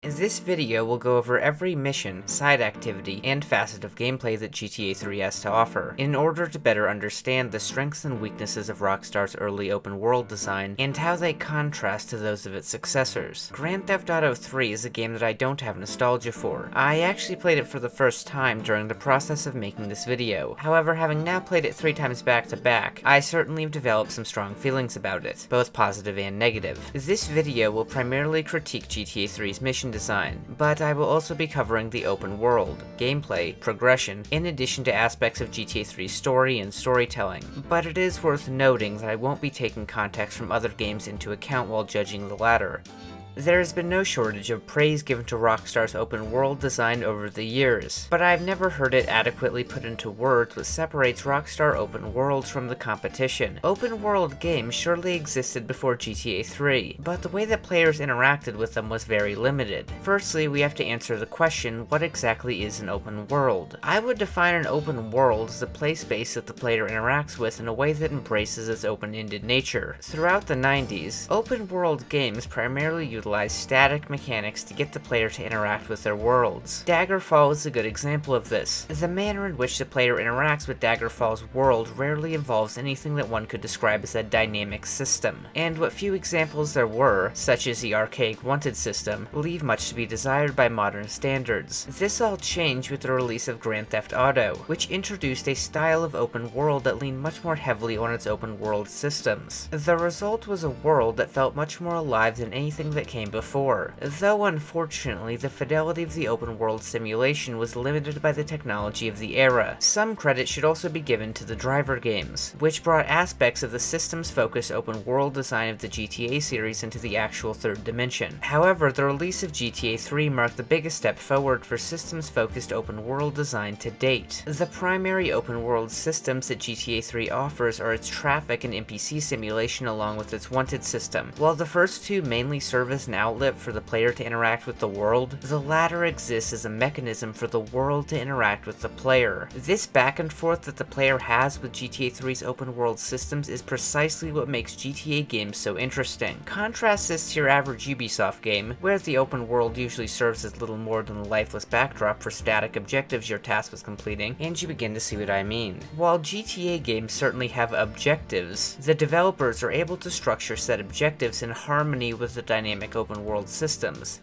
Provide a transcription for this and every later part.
This video will go over every mission, side activity, and facet of gameplay that GTA 3 has to offer, in order to better understand the strengths and weaknesses of Rockstar's early open world design, and how they contrast to those of its successors. Grand Theft Auto 3 is a game that I don't have nostalgia for. I actually played it for the first time during the process of making this video. However, having now played it 3 times back to back, I certainly have developed some strong feelings about it, both positive and negative. This video will primarily critique GTA 3's mission design, but I will also be covering the open world, gameplay, progression, in addition to aspects of GTA 3's story and storytelling. But it is worth noting that I won't be taking context from other games into account while judging the latter. There has been no shortage of praise given to Rockstar's open world design over the years, but I've never heard it adequately put into words what separates Rockstar open worlds from the competition. Open world games surely existed before GTA 3, but the way that players interacted with them was very limited. Firstly, we have to answer the question, what exactly is an open world? I would define an open world as a play space that the player interacts with in a way that embraces its open-ended nature. Throughout the 90s, open world games primarily utilize static mechanics to get the player to interact with their worlds. Daggerfall is a good example of this. The manner in which the player interacts with Daggerfall's world rarely involves anything that one could describe as a dynamic system, and what few examples there were, such as the archaic Wanted system, leave much to be desired by modern standards. This all changed with the release of Grand Theft Auto, which introduced a style of open world that leaned much more heavily on its open world systems. The result was a world that felt much more alive than anything that came before, though unfortunately the fidelity of the open world simulation was limited by the technology of the era. Some credit should also be given to the Driver games, which brought aspects of the systems-focused open world design of the GTA series into the actual third dimension. However, the release of GTA 3 marked the biggest step forward for systems-focused open world design to date. The primary open world systems that GTA 3 offers are its traffic and NPC simulation along with its Wanted system. While the first two mainly serve as an outlet for the player to interact with the world, the latter exists as a mechanism for the world to interact with the player. This back and forth that the player has with GTA 3's open world systems is precisely what makes GTA games so interesting. Contrast this to your average Ubisoft game, where the open world usually serves as little more than a lifeless backdrop for static objectives you're tasked with completing, and you begin to see what I mean. While GTA games certainly have objectives, the developers are able to structure said objectives in harmony with the dynamic open world systems.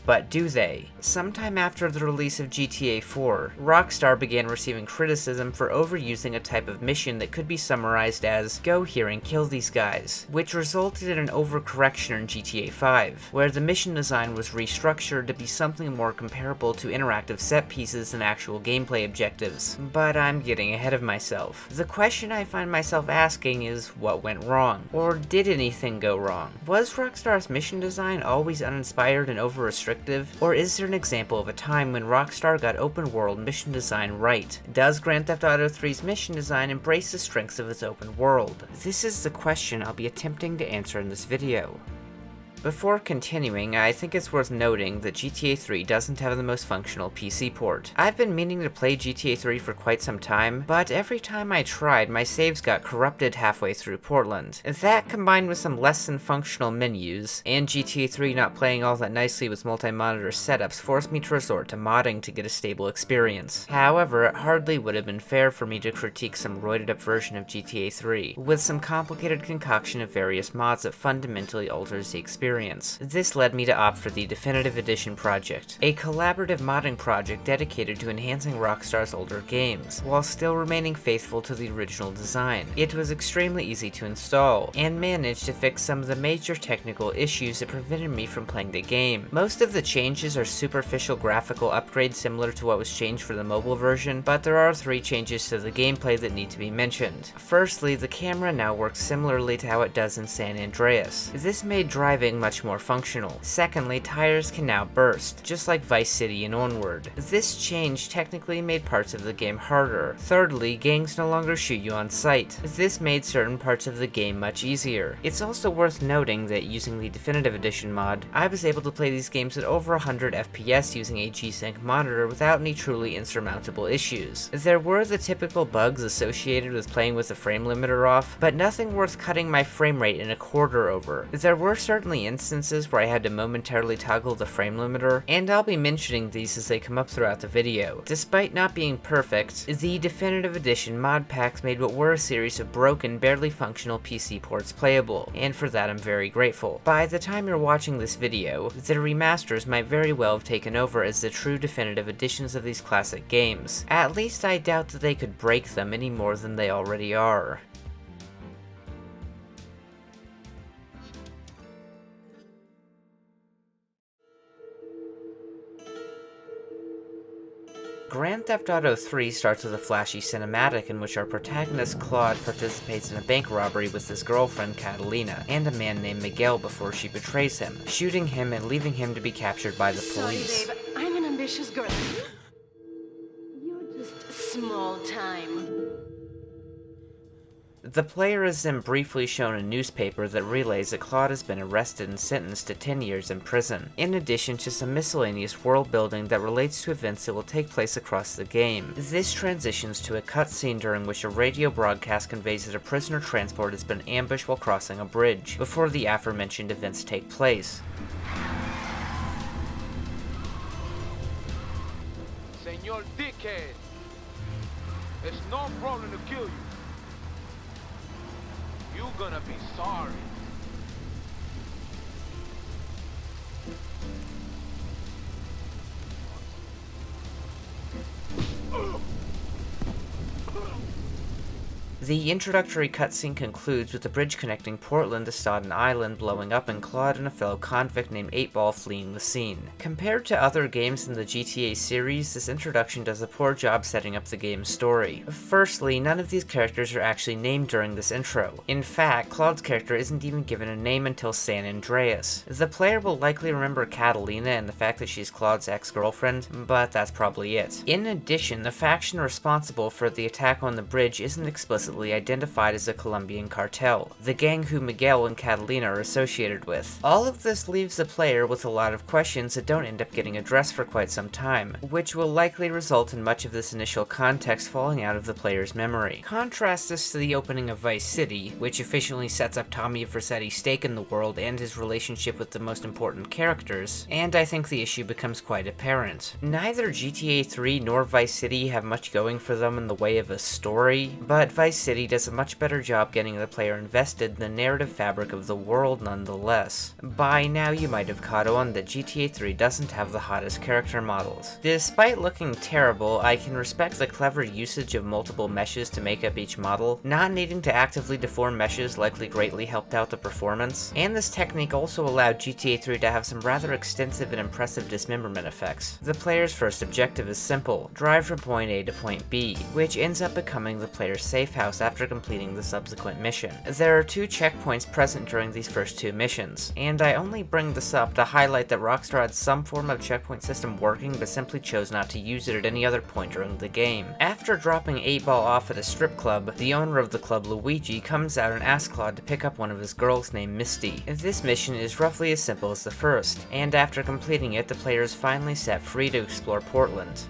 But do they? Sometime after the release of GTA 4, Rockstar began receiving criticism for overusing a type of mission that could be summarized as, go here and kill these guys, which resulted in an overcorrection in GTA 5, where the mission design was restructured to be something more comparable to interactive set pieces and actual gameplay objectives. But I'm getting ahead of myself. The question I find myself asking is, what went wrong? Or did anything go wrong? Was Rockstar's mission design always uninspired and over-restricted? Or is there an example of a time when Rockstar got open world mission design right? Does Grand Theft Auto 3's mission design embrace the strengths of its open world? This is the question I'll be attempting to answer in this video. Before continuing, I think it's worth noting that GTA 3 doesn't have the most functional PC port. I've been meaning to play GTA 3 for quite some time, but every time I tried, my saves got corrupted halfway through Portland. That, combined with some less than functional menus, and GTA 3 not playing all that nicely with multi-monitor setups, forced me to resort to modding to get a stable experience. However, it hardly would have been fair for me to critique some roided up version of GTA 3, with some complicated concoction of various mods that fundamentally alters the experience. This led me to opt for the Definitive Edition project, a collaborative modding project dedicated to enhancing Rockstar's older games, while still remaining faithful to the original design. It was extremely easy to install, and managed to fix some of the major technical issues that prevented me from playing the game. Most of the changes are superficial graphical upgrades similar to what was changed for the mobile version, but there are 3 changes to the gameplay that need to be mentioned. Firstly, the camera now works similarly to how it does in San Andreas. This made driving much more functional. Secondly, tires can now burst, just like Vice City and Onward. This change technically made parts of the game harder. Thirdly, gangs no longer shoot you on sight. This made certain parts of the game much easier. It's also worth noting that using the Definitive Edition mod, I was able to play these games at over 100 FPS using a G-Sync monitor without any truly insurmountable issues. There were the typical bugs associated with playing with the frame limiter off, but nothing worth cutting my frame rate in a quarter over. There were certainly instances where I had to momentarily toggle the frame limiter, and I'll be mentioning these as they come up throughout the video. Despite not being perfect, the Definitive Edition mod packs made what were a series of broken, barely functional PC ports playable, and for that I'm very grateful. By the time you're watching this video, the remasters might very well have taken over as the true definitive editions of these classic games. At least I doubt that they could break them any more than they already are. Grand Theft Auto 3 starts with a flashy cinematic in which our protagonist Claude participates in a bank robbery with his girlfriend Catalina and a man named Miguel before she betrays him, shooting him and leaving him to be captured by the police. Sorry, babe. I'm an ambitious girl. You're just small time. The player is then briefly shown a newspaper that relays that Claude has been arrested and sentenced to 10 years in prison, in addition to some miscellaneous world building that relates to events that will take place across the game. This transitions to a cutscene during which a radio broadcast conveys that a prisoner transport has been ambushed while crossing a bridge, before the aforementioned events take place. Señor Dickhead, it's no problem to kill you. You're gonna be sorry. The introductory cutscene concludes with the bridge connecting Portland to Staunton Island blowing up and Claude and a fellow convict named 8-Ball fleeing the scene. Compared to other games in the GTA series, this introduction does a poor job setting up the game's story. Firstly, none of these characters are actually named during this intro. In fact, Claude's character isn't even given a name until San Andreas. The player will likely remember Catalina and the fact that she's Claude's ex-girlfriend, but that's probably it. In addition, the faction responsible for the attack on the bridge isn't explicitly identified as a Colombian cartel, the gang who Miguel and Catalina are associated with. All of this leaves the player with a lot of questions that don't end up getting addressed for quite some time, which will likely result in much of this initial context falling out of the player's memory. Contrast this to the opening of Vice City, which efficiently sets up Tommy Vercetti's stake in the world and his relationship with the most important characters, and I think the issue becomes quite apparent. Neither GTA 3 nor Vice City have much going for them in the way of a story, but Vice City does a much better job getting the player invested in the narrative fabric of the world nonetheless. By now you might have caught on that GTA 3 doesn't have the hottest character models. Despite looking terrible, I can respect the clever usage of multiple meshes to make up each model. Not needing to actively deform meshes likely greatly helped out the performance, and this technique also allowed GTA 3 to have some rather extensive and impressive dismemberment effects. The player's first objective is simple: drive from point A to point B, which ends up becoming the player's safe house after completing the subsequent mission. There are 2 checkpoints present during these first 2 missions, and I only bring this up to highlight that Rockstar had some form of checkpoint system working but simply chose not to use it at any other point during the game. After dropping 8-Ball off at a strip club, the owner of the club, Luigi, comes out and asks Claude to pick up one of his girls named Misty. This mission is roughly as simple as the first, and after completing it, the player is finally set free to explore Portland.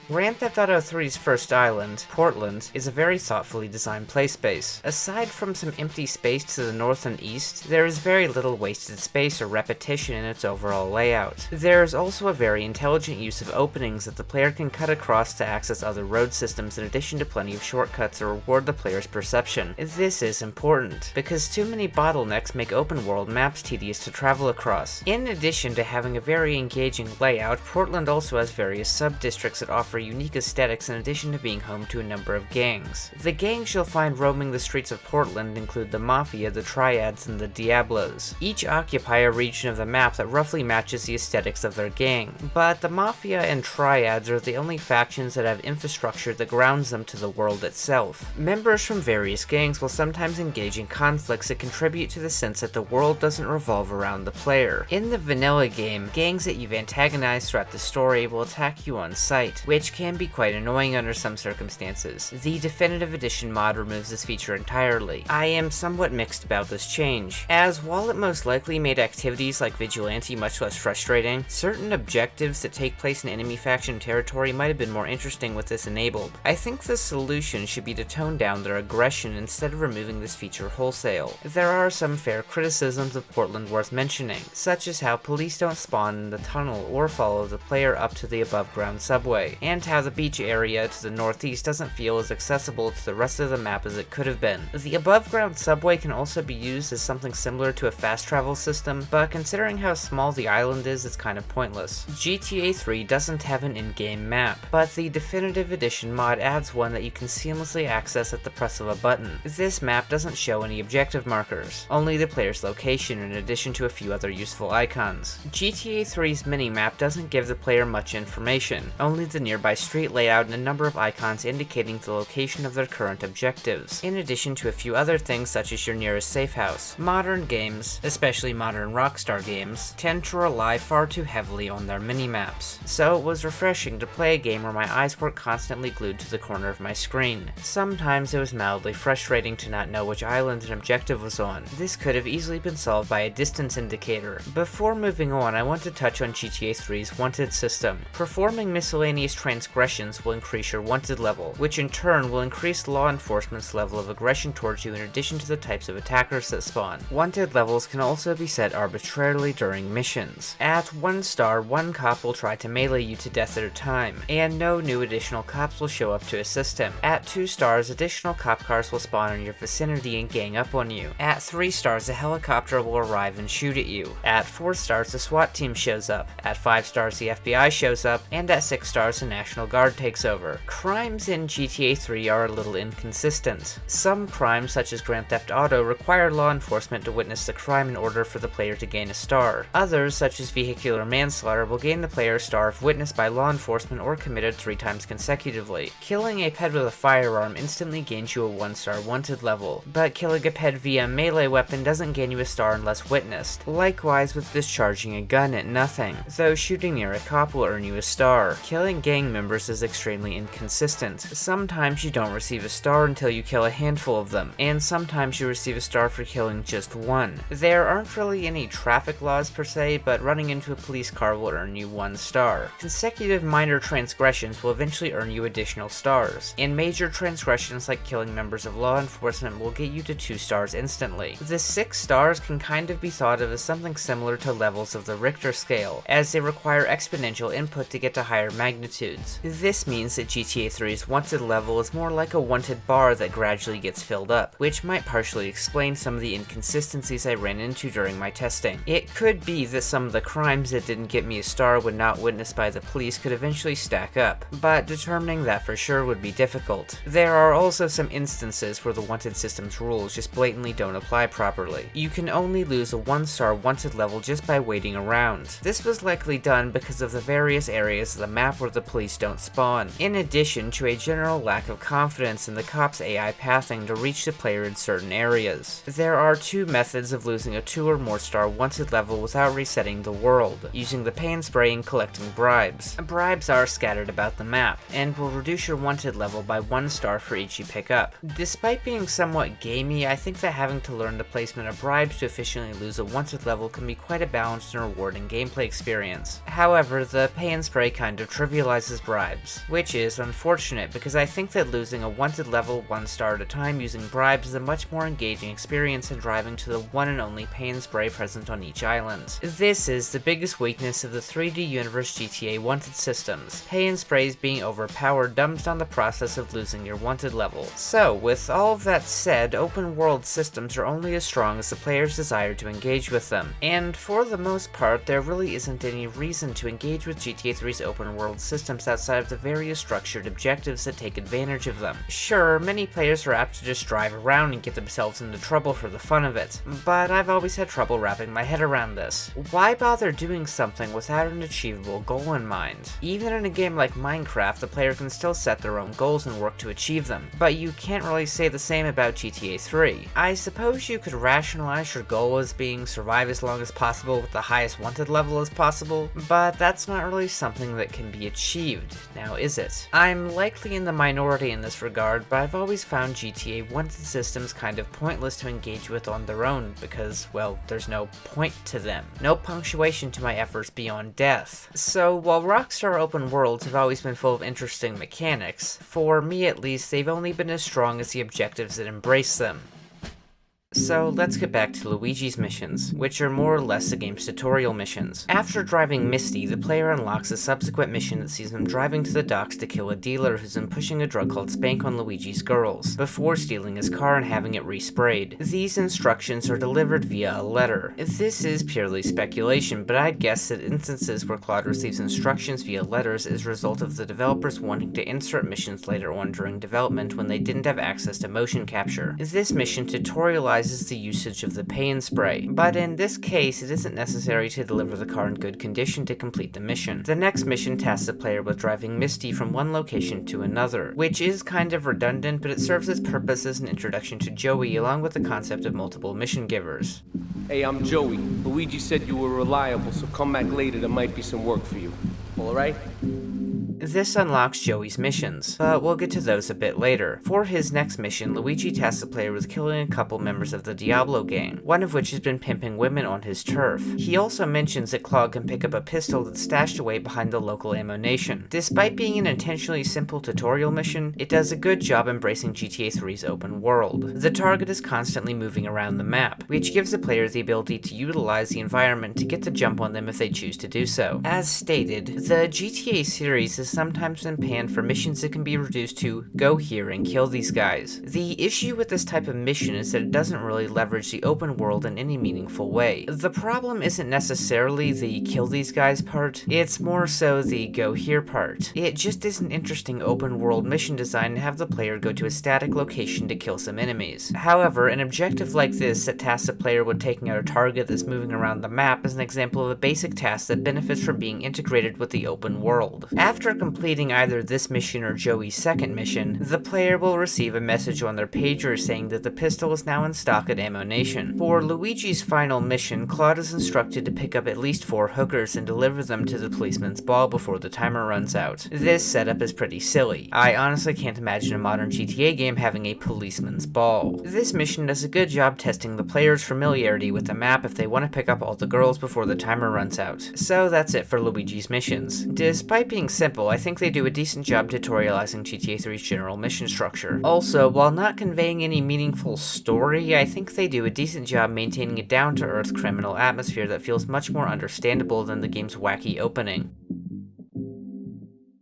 Grand Theft Auto 3's first island, Portland, is a very thoughtfully designed playspace. Aside from some empty space to the north and east, there is very little wasted space or repetition in its overall layout. There is also a very intelligent use of openings that the player can cut across to access other road systems, in addition to plenty of shortcuts that reward the player's perception. This is important, because too many bottlenecks make open world maps tedious to travel across. In addition to having a very engaging layout, Portland also has various sub-districts that offer unique aesthetics in addition to being home to a number of gangs. The gangs you'll find roaming the streets of Portland include the Mafia, the Triads, and the Diablos. Each occupy a region of the map that roughly matches the aesthetics of their gang, but the Mafia and Triads are the only factions that have infrastructure that grounds them to the world itself. Members from various gangs will sometimes engage in conflicts that contribute to the sense that the world doesn't revolve around the player. In the vanilla game, gangs that you've antagonized throughout the story will attack you on sight, which which can be quite annoying under some circumstances. The Definitive Edition mod removes this feature entirely. I am somewhat mixed about this change, as while it most likely made activities like Vigilante much less frustrating, certain objectives that take place in enemy faction territory might have been more interesting with this enabled. I think the solution should be to tone down their aggression instead of removing this feature wholesale. There are some fair criticisms of Portland worth mentioning, such as how police don't spawn in the tunnel or follow the player up to the above-ground subway, and how the beach area to the northeast doesn't feel as accessible to the rest of the map as it could have been. The above-ground subway can also be used as something similar to a fast travel system, but considering how small the island is, it's kind of pointless. GTA 3 doesn't have an in-game map, but the Definitive Edition mod adds one that you can seamlessly access at the press of a button. This map doesn't show any objective markers, only the player's location in addition to a few other useful icons. GTA 3's minimap doesn't give the player much information, only the nearby street layout and a number of icons indicating the location of their current objectives, in addition to a few other things such as your nearest safe house. Modern games, especially modern Rockstar games, tend to rely far too heavily on their minimaps, so it was refreshing to play a game where my eyes weren't constantly glued to the corner of my screen. Sometimes it was mildly frustrating to not know which island an objective was on. This could have easily been solved by a distance indicator. Before moving on, I want to touch on GTA 3's wanted system. Performing miscellaneous transgressions will increase your wanted level, which in turn will increase law enforcement's level of aggression towards you in addition to the types of attackers that spawn. Wanted levels can also be set arbitrarily during missions. At 1 star, one cop will try to melee you to death at a time, and no new additional cops will show up to assist him. At 2 stars, additional cop cars will spawn in your vicinity and gang up on you. At 3 stars, a helicopter will arrive and shoot at you. At 4 stars, the SWAT team shows up. At 5 stars, the FBI shows up, and at 6 stars, the National Guard takes over. Crimes in GTA 3 are a little inconsistent. Some crimes, such as Grand Theft Auto, require law enforcement to witness the crime in order for the player to gain a star. Others, such as vehicular manslaughter, will gain the player a star if witnessed by law enforcement or committed 3 times consecutively. Killing a pet with a firearm instantly gains you a 1-star wanted level, but killing a pet via melee weapon doesn't gain you a star unless witnessed. Likewise with discharging a gun at nothing, though shooting near a cop will earn you a star. Killing gang members is extremely inconsistent. Sometimes you don't receive a star until you kill a handful of them, and sometimes you receive a star for killing just one. There aren't really any traffic laws per se, but running into a police car will earn you 1 star. Consecutive minor transgressions will eventually earn you additional stars, and major transgressions like killing members of law enforcement will get you to 2 stars instantly. The 6 stars can kind of be thought of as something similar to levels of the Richter scale, as they require exponential input to get to higher magnitudes. This means that GTA 3's wanted level is more like a wanted bar that gradually gets filled up, which might partially explain some of the inconsistencies I ran into during my testing. It could be that some of the crimes that didn't get me a star when not witnessed by the police could eventually stack up, but determining that for sure would be difficult. There are also some instances where the wanted system's rules just blatantly don't apply properly. You can only lose a 1-star wanted level just by waiting around. This was likely done because of the various areas of the map where the police don't spawn, in addition to a general lack of confidence in the cops' AI pathing to reach the player in certain areas. There are 2 methods of losing a 2 or more star wanted level without resetting the world, using the pay and spray and collecting bribes. Bribes are scattered about the map, and will reduce your wanted level by 1 star for each you pick up. Despite being somewhat gamey, I think that having to learn the placement of bribes to efficiently lose a wanted level can be quite a balanced and rewarding gameplay experience. However, the pay and spray kind of trivializes bribes, which is unfortunate because I think that losing a wanted level 1 star at a time using bribes is a much more engaging experience than driving to the one and only pay and spray present on each island. This is the biggest weakness of the 3D Universe GTA wanted systems. Pay and sprays being overpowered dumbs down the process of losing your wanted level. So, with all of that said, open world systems are only as strong as the player's desire to engage with them, and for the most part, there really isn't any reason to engage with GTA 3's open world systems outside of the various structured objectives that take advantage of them. Sure, many players are apt to just drive around and get themselves into trouble for the fun of it, but I've always had trouble wrapping my head around this. Why bother doing something without an achievable goal in mind? Even in a game like Minecraft, the player can still set their own goals and work to achieve them, but you can't really say the same about GTA 3. I suppose you could rationalize your goal as being survive as long as possible with the highest wanted level as possible, but that's not really something that can be achieved achieved, now is it? I'm likely in the minority in this regard, but I've always found GTA wanted systems kind of pointless to engage with on their own because, well, there's no point to them. No punctuation to my efforts beyond death. So while Rockstar open worlds have always been full of interesting mechanics, for me at least, they've only been as strong as the objectives that embrace them. So let's get back to Luigi's missions, which are more or less the game's tutorial missions. After driving Misty, the player unlocks a subsequent mission that sees him driving to the docks to kill a dealer who's been pushing a drug called Spank on Luigi's girls, before stealing his car and having it resprayed. These instructions are delivered via a letter. This is purely speculation, but I'd guess that instances where Claude receives instructions via letters is a result of the developers wanting to insert missions later on during development when they didn't have access to motion capture. This mission tutorializes the usage of the paint spray, but in this case it isn't necessary to deliver the car in good condition to complete the mission. The next mission tasks the player with driving Misty from one location to another, which is kind of redundant, but it serves its purpose as an introduction to Joey along with the concept of multiple mission givers. Hey, I'm Joey. Luigi said you were reliable, so come back later, there might be some work for you. Alright? This unlocks Joey's missions, but we'll get to those a bit later. For his next mission, Luigi tasks the player with killing a couple members of the Diablo gang, one of which has been pimping women on his turf. He also mentions that Claude can pick up a pistol that's stashed away behind the local ammunition. Despite being an intentionally simple tutorial mission, it does a good job embracing GTA 3's open world. The target is constantly moving around the map, which gives the player the ability to utilize the environment to get the jump on them if they choose to do so. As stated, the GTA series has sometimes been panned for missions that can be reduced to go here and kill these guys. The issue with this type of mission is that it doesn't really leverage the open world in any meaningful way. The problem isn't necessarily the kill these guys part, it's more so the go here part. It just is an interesting open world mission design to have the player go to a static location to kill some enemies. However, an objective like this that tasks the player with taking out a target that's moving around the map is an example of a basic task that benefits from being integrated with the open world. After completing either this mission or Joey's second mission, the player will receive a message on their pager saying that the pistol is now in stock at Ammo Nation. For Luigi's final mission, Claude is instructed to pick up at least 4 hookers and deliver them to the policeman's ball before the timer runs out. This setup is pretty silly. I honestly can't imagine a modern GTA game having a policeman's ball. This mission does a good job testing the player's familiarity with the map if they want to pick up all the girls before the timer runs out. So that's it for Luigi's missions. Despite being simple, I think they do a decent job tutorializing GTA 3's general mission structure. Also, while not conveying any meaningful story, I think they do a decent job maintaining a down-to-earth criminal atmosphere that feels much more understandable than the game's wacky opening.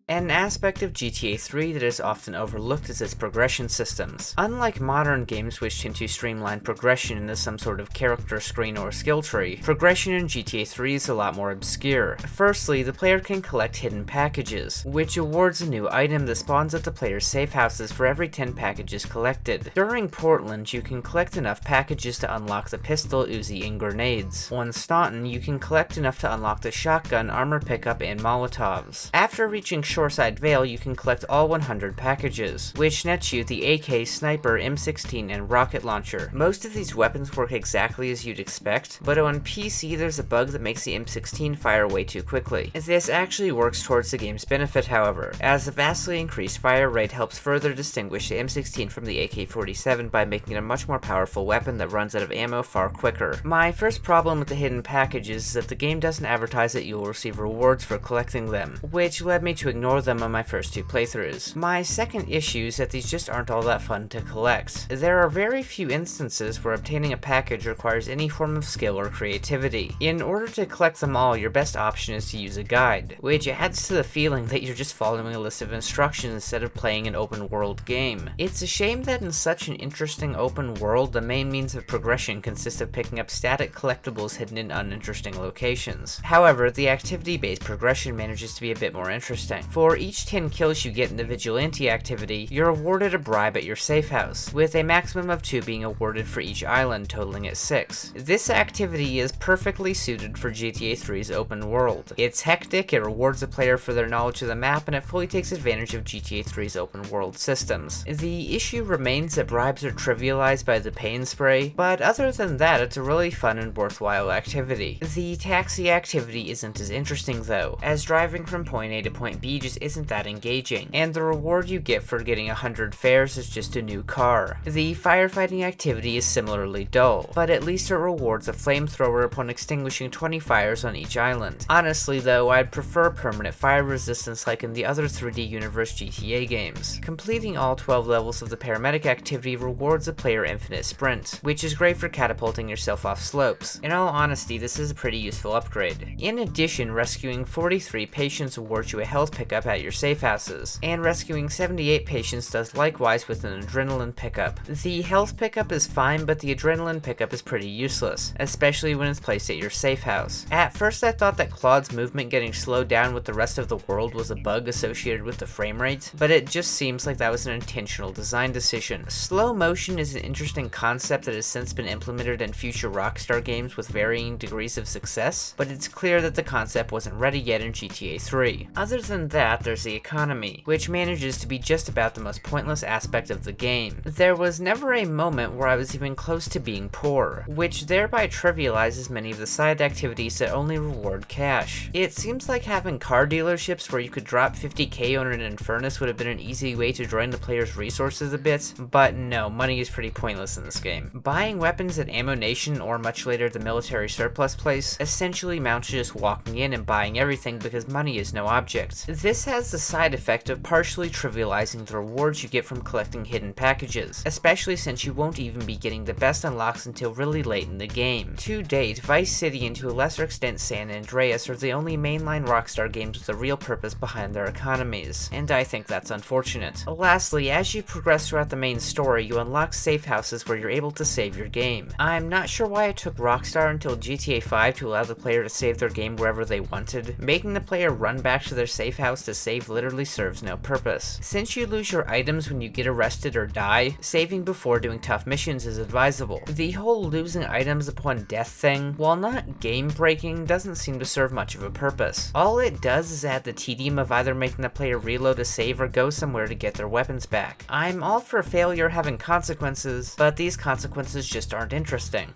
An aspect of GTA 3 that is often overlooked is its progression systems. Unlike modern games which tend to streamline progression into some sort of character screen or skill tree, progression in GTA 3 is a lot more obscure. Firstly, the player can collect hidden packages, which awards a new item that spawns at the player's safe houses for every 10 packages collected. During Portland, you can collect enough packages to unlock the pistol, Uzi, and grenades. On Staunton, you can collect enough to unlock the shotgun, armor pickup, and Molotovs. After reaching Shoreside Vale, you can collect all 100 packages, which nets you the AK, sniper, M16, and rocket launcher. Most of these weapons work exactly as you'd expect, but on PC there's a bug that makes the M16 fire way too quickly. This actually works towards the game's benefit, however, as the vastly increased fire rate helps further distinguish the M16 from the AK-47 by making it a much more powerful weapon that runs out of ammo far quicker. My first problem with the hidden packages is that the game doesn't advertise that you will receive rewards for collecting them, which led me to ignore them on my first 2 playthroughs. My second issue is that these just aren't all that fun to collect. There are very few instances where obtaining a package requires any form of skill or creativity. In order to collect them all, your best option is to use a guide, which adds to the feeling that you're just following a list of instructions instead of playing an open world game. It's a shame that in such an interesting open world, the main means of progression consists of picking up static collectibles hidden in uninteresting locations. However, the activity-based progression manages to be a bit more interesting. For each 10 kills you get in the vigilante activity, you're awarded a bribe at your safe house, with a maximum of 2 being awarded for each island, totaling at 6. This activity is perfectly suited for GTA 3's open world. It's hectic, it rewards the player for their knowledge of the map, and it fully takes advantage of GTA 3's open world systems. The issue remains that bribes are trivialized by the paint spray, but other than that, it's a really fun and worthwhile activity. The taxi activity isn't as interesting though, as driving from point A to point B just isn't that engaging, and the reward you get for getting 100 fares is just a new car. The firefighting activity is similarly dull, but at least it rewards a flamethrower upon extinguishing 20 fires on each island. Honestly though, I'd prefer permanent fire resistance like in the other 3D Universe GTA games. Completing all 12 levels of the paramedic activity rewards a player infinite sprint, which is great for catapulting yourself off slopes. In all honesty, this is a pretty useful upgrade. In addition, rescuing 43 patients awards you a health pickup at your safe houses, and rescuing 78 patients does likewise with an adrenaline pickup. The health pickup is fine, but the adrenaline pickup is pretty useless, especially when it's placed at your safe house. At first I thought that Claude's movement getting slowed down with the rest of the world was a bug associated with the frame rate, but it just seems like that was an intentional design decision. Slow motion is an interesting concept that has since been implemented in future Rockstar games with varying degrees of success, but it's clear that the concept wasn't ready yet in GTA 3. Other than that, there's the economy, which manages to be just about the most pointless aspect of the game. There was never a moment where I was even close to being poor, which thereby trivializes many of the side activities that only reward cash. It seems like having car dealerships where you could drop 50k on an Infernus would have been an easy way to drain the player's resources a bit, but no, money is pretty pointless in this game. Buying weapons at Ammo Nation, or much later the military surplus place, essentially amounts to just walking in and buying everything because money is no object. This has the side effect of partially trivializing the rewards you get from collecting hidden packages, especially since you won't even be getting the best unlocks until really late in the game. To date, Vice City and to a lesser extent San Andreas are the only mainline Rockstar games with a real purpose behind their economies, and I think that's unfortunate. Lastly, as you progress throughout the main story, you unlock safe houses where you're able to save your game. I'm not sure why it took Rockstar until GTA 5 to allow the player to save their game wherever they wanted. Making the player run back to their safe house to save literally serves no purpose. Since you lose your items when you get arrested or die, saving before doing tough missions is advisable. The whole losing items upon death thing, while not game-breaking, doesn't seem to serve much of a purpose. All it does is add the tedium of either making the player reload a save or go somewhere to get their weapons back. I'm all for failure having consequences, but these consequences just aren't interesting.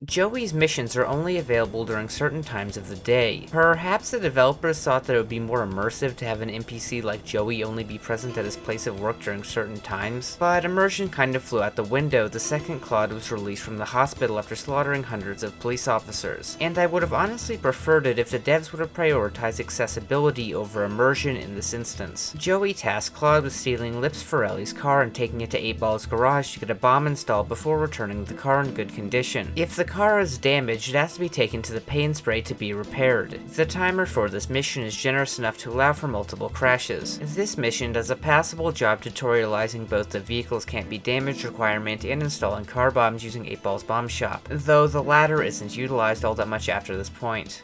Joey's missions are only available during certain times of the day. Perhaps the developers thought that it would be more immersive to have an NPC like Joey only be present at his place of work during certain times, but immersion kind of flew out the window the second Claude was released from the hospital after slaughtering hundreds of police officers, and I would have honestly preferred it if the devs would have prioritized accessibility over immersion in this instance. Joey tasked Claude with stealing Lips Forelli's car and taking it to 8Ball's garage to get a bomb installed before returning the car in good condition. If the car is damaged, it has to be taken to the paint spray to be repaired. The timer for this mission is generous enough to allow for multiple crashes. This mission does a passable job tutorializing both the vehicles can't be damaged requirement and installing car bombs using 8Ball's bomb shop, though the latter isn't utilized all that much after this point.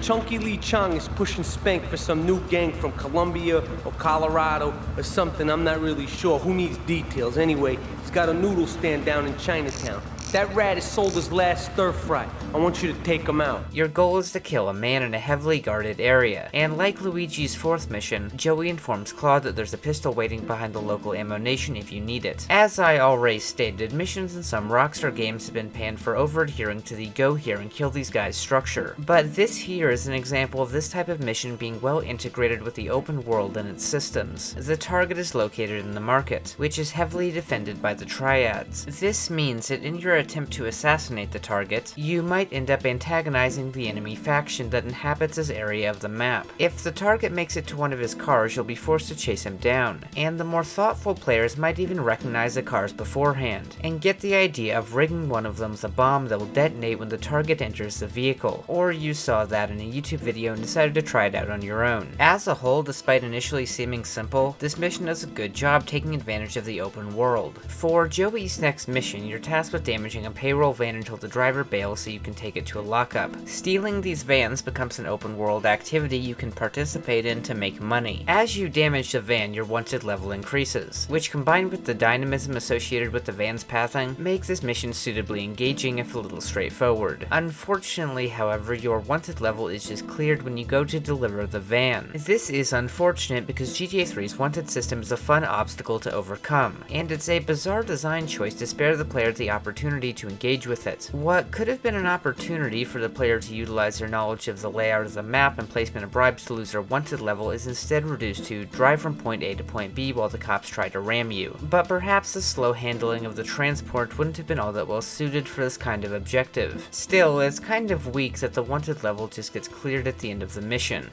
Chunky Lee Chong is pushing Spank for some new gang from Colombia or Colorado or something, I'm not really sure. Who needs details? Anyway, he's got a noodle stand down in Chinatown. That rat has sold his last stir fry. I want you to take him out. Your goal is to kill a man in a heavily guarded area, and like Luigi's fourth mission, Joey informs Claude that there's a pistol waiting behind the local Ammo Nation if you need it. As I already stated, missions in some Rockstar games have been panned for over-adhering to the go here and kill these guys structure, but this here is an example of this type of mission being well integrated with the open world and its systems. The target is located in the market, which is heavily defended by the triads. This means that in your attempt to assassinate the target, you might end up antagonizing the enemy faction that inhabits this area of the map. If the target makes it to one of his cars, you'll be forced to chase him down, and the more thoughtful players might even recognize the cars beforehand, and get the idea of rigging one of them with a bomb that will detonate when the target enters the vehicle, or you saw that in a YouTube video and decided to try it out on your own. As a whole, despite initially seeming simple, this mission does a good job taking advantage of the open world. For Joey's next mission, you're tasked with damaging a payroll van until the driver bails so you can take it to a lockup. Stealing these vans becomes an open world activity you can participate in to make money. As you damage the van, your wanted level increases, which combined with the dynamism associated with the van's pathing, makes this mission suitably engaging if a little straightforward. Unfortunately, however, your wanted level is just cleared when you go to deliver the van. This is unfortunate because GTA 3's wanted system is a fun obstacle to overcome, and it's a bizarre design choice to spare the player the opportunity opportunity to engage with it. What could have been an opportunity for the player to utilize their knowledge of the layout of the map and placement of bribes to lose their wanted level is instead reduced to drive from point A to point B while the cops try to ram you. But perhaps the slow handling of the transport wouldn't have been all that well suited for this kind of objective. Still, it's kind of weak that the wanted level just gets cleared at the end of the mission.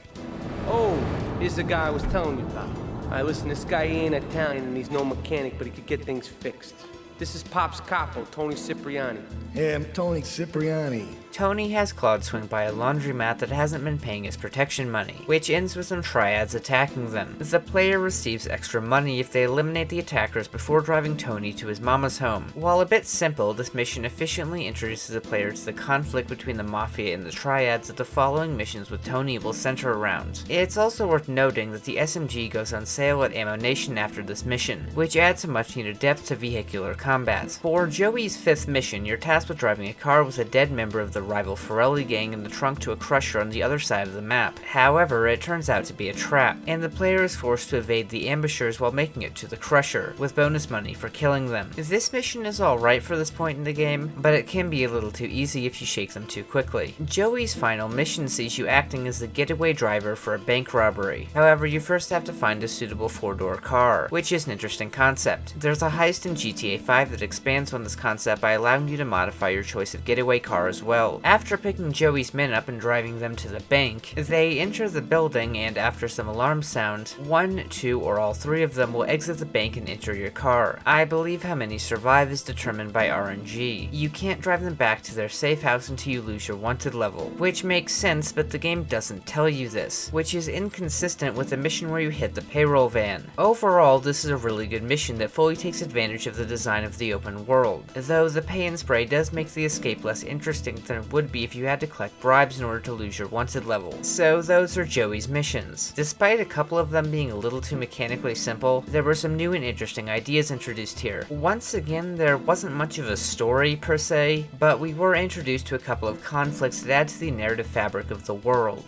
Oh, here's the guy I was telling you about. Alright, listen, this guy ain't Italian and he's no mechanic, but he could get things fixed. This is Pop's capo, Toni Cipriani. Yeah, I'm Toni Cipriani. Toni has Claude swing by a laundromat that hasn't been paying his protection money, which ends with some triads attacking them. The player receives extra money if they eliminate the attackers before driving Toni to his mama's home. While a bit simple, this mission efficiently introduces the player to the conflict between the Mafia and the triads that the following missions with Toni will center around. It's also worth noting that the SMG goes on sale at Ammo Nation after this mission, which adds some much needed depth to vehicular combat. For Joey's 5th mission, you're tasked with driving a car with a dead member of the rival Forelli gang in the trunk to a crusher on the other side of the map. However, it turns out to be a trap, and the player is forced to evade the ambushers while making it to the crusher, with bonus money for killing them. This mission is alright for this point in the game, but it can be a little too easy if you shake them too quickly. Joey's final mission sees you acting as the getaway driver for a bank robbery. However, you first have to find a suitable 4-door car, which is an interesting concept. There's a heist in GTA 5 that expands on this concept by allowing you to modify your choice of getaway car as well. After picking Joey's men up and driving them to the bank, they enter the building and after some alarms sound, 1, 2, or all 3 of them will exit the bank and enter your car. I believe how many survive is determined by RNG. You can't drive them back to their safe house until you lose your wanted level, which makes sense, but the game doesn't tell you this, which is inconsistent with the mission where you hit the payroll van. Overall, this is a really good mission that fully takes advantage of the design of the open world, though the pay and spray does make the escape less interesting than it would be if you had to collect bribes in order to lose your wanted level. So those are Joey's missions. Despite a couple of them being a little too mechanically simple, there were some new and interesting ideas introduced here. Once again, there wasn't much of a story per se, but we were introduced to a couple of conflicts that add to the narrative fabric of the world.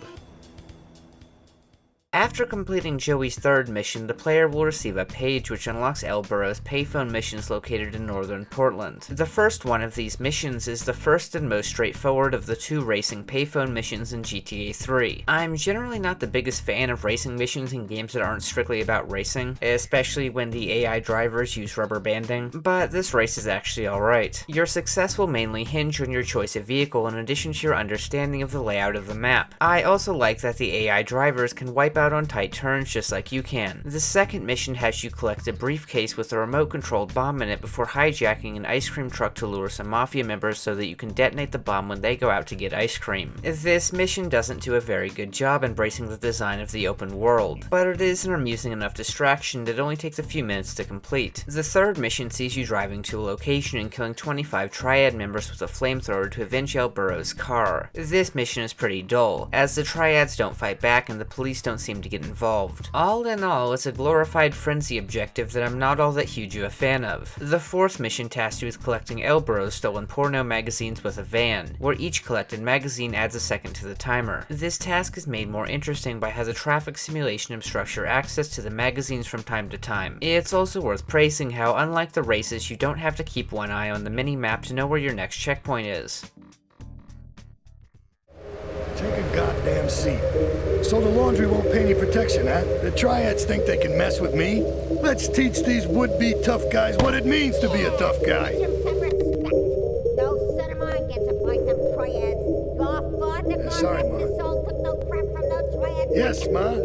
After completing Joey's 3rd mission, the player will receive a page which unlocks El Burro's payphone missions located in northern Portland. The first one of these missions is the first and most straightforward of the 2 racing payphone missions in GTA 3. I'm generally not the biggest fan of racing missions in games that aren't strictly about racing, especially when the AI drivers use rubber banding, but this race is actually alright. Your success will mainly hinge on your choice of vehicle in addition to your understanding of the layout of the map. I also like that the AI drivers can wipe out on tight turns just like you can. The second mission has you collect a briefcase with a remote controlled bomb in it before hijacking an ice cream truck to lure some mafia members so that you can detonate the bomb when they go out to get ice cream. This mission doesn't do a very good job embracing the design of the open world, but it is an amusing enough distraction that only takes a few minutes to complete. The third mission sees you driving to a location and killing 25 triad members with a flamethrower to avenge El Burro's car. This mission is pretty dull, as the triads don't fight back and the police don't seem to get involved. All in all, it's a glorified frenzy objective that I'm not all that huge of a fan of. The 4th mission tasks you with collecting El Burro's stolen porno magazines with a van, where each collected magazine adds a second to the timer. This task is made more interesting by how the traffic simulation obstructs your access to the magazines from time to time. It's also worth praising how, unlike the races, you don't have to keep one eye on the mini-map to know where your next checkpoint is. Take a goddamn seat. So the laundry won't pay any protection, huh? The triads think they can mess with me? Let's teach these would-be tough guys what it means to be a tough guy. No son of mine gets to buy some triads. Your father Sorry, Ma. took no crap from those triads. Yes, Ma.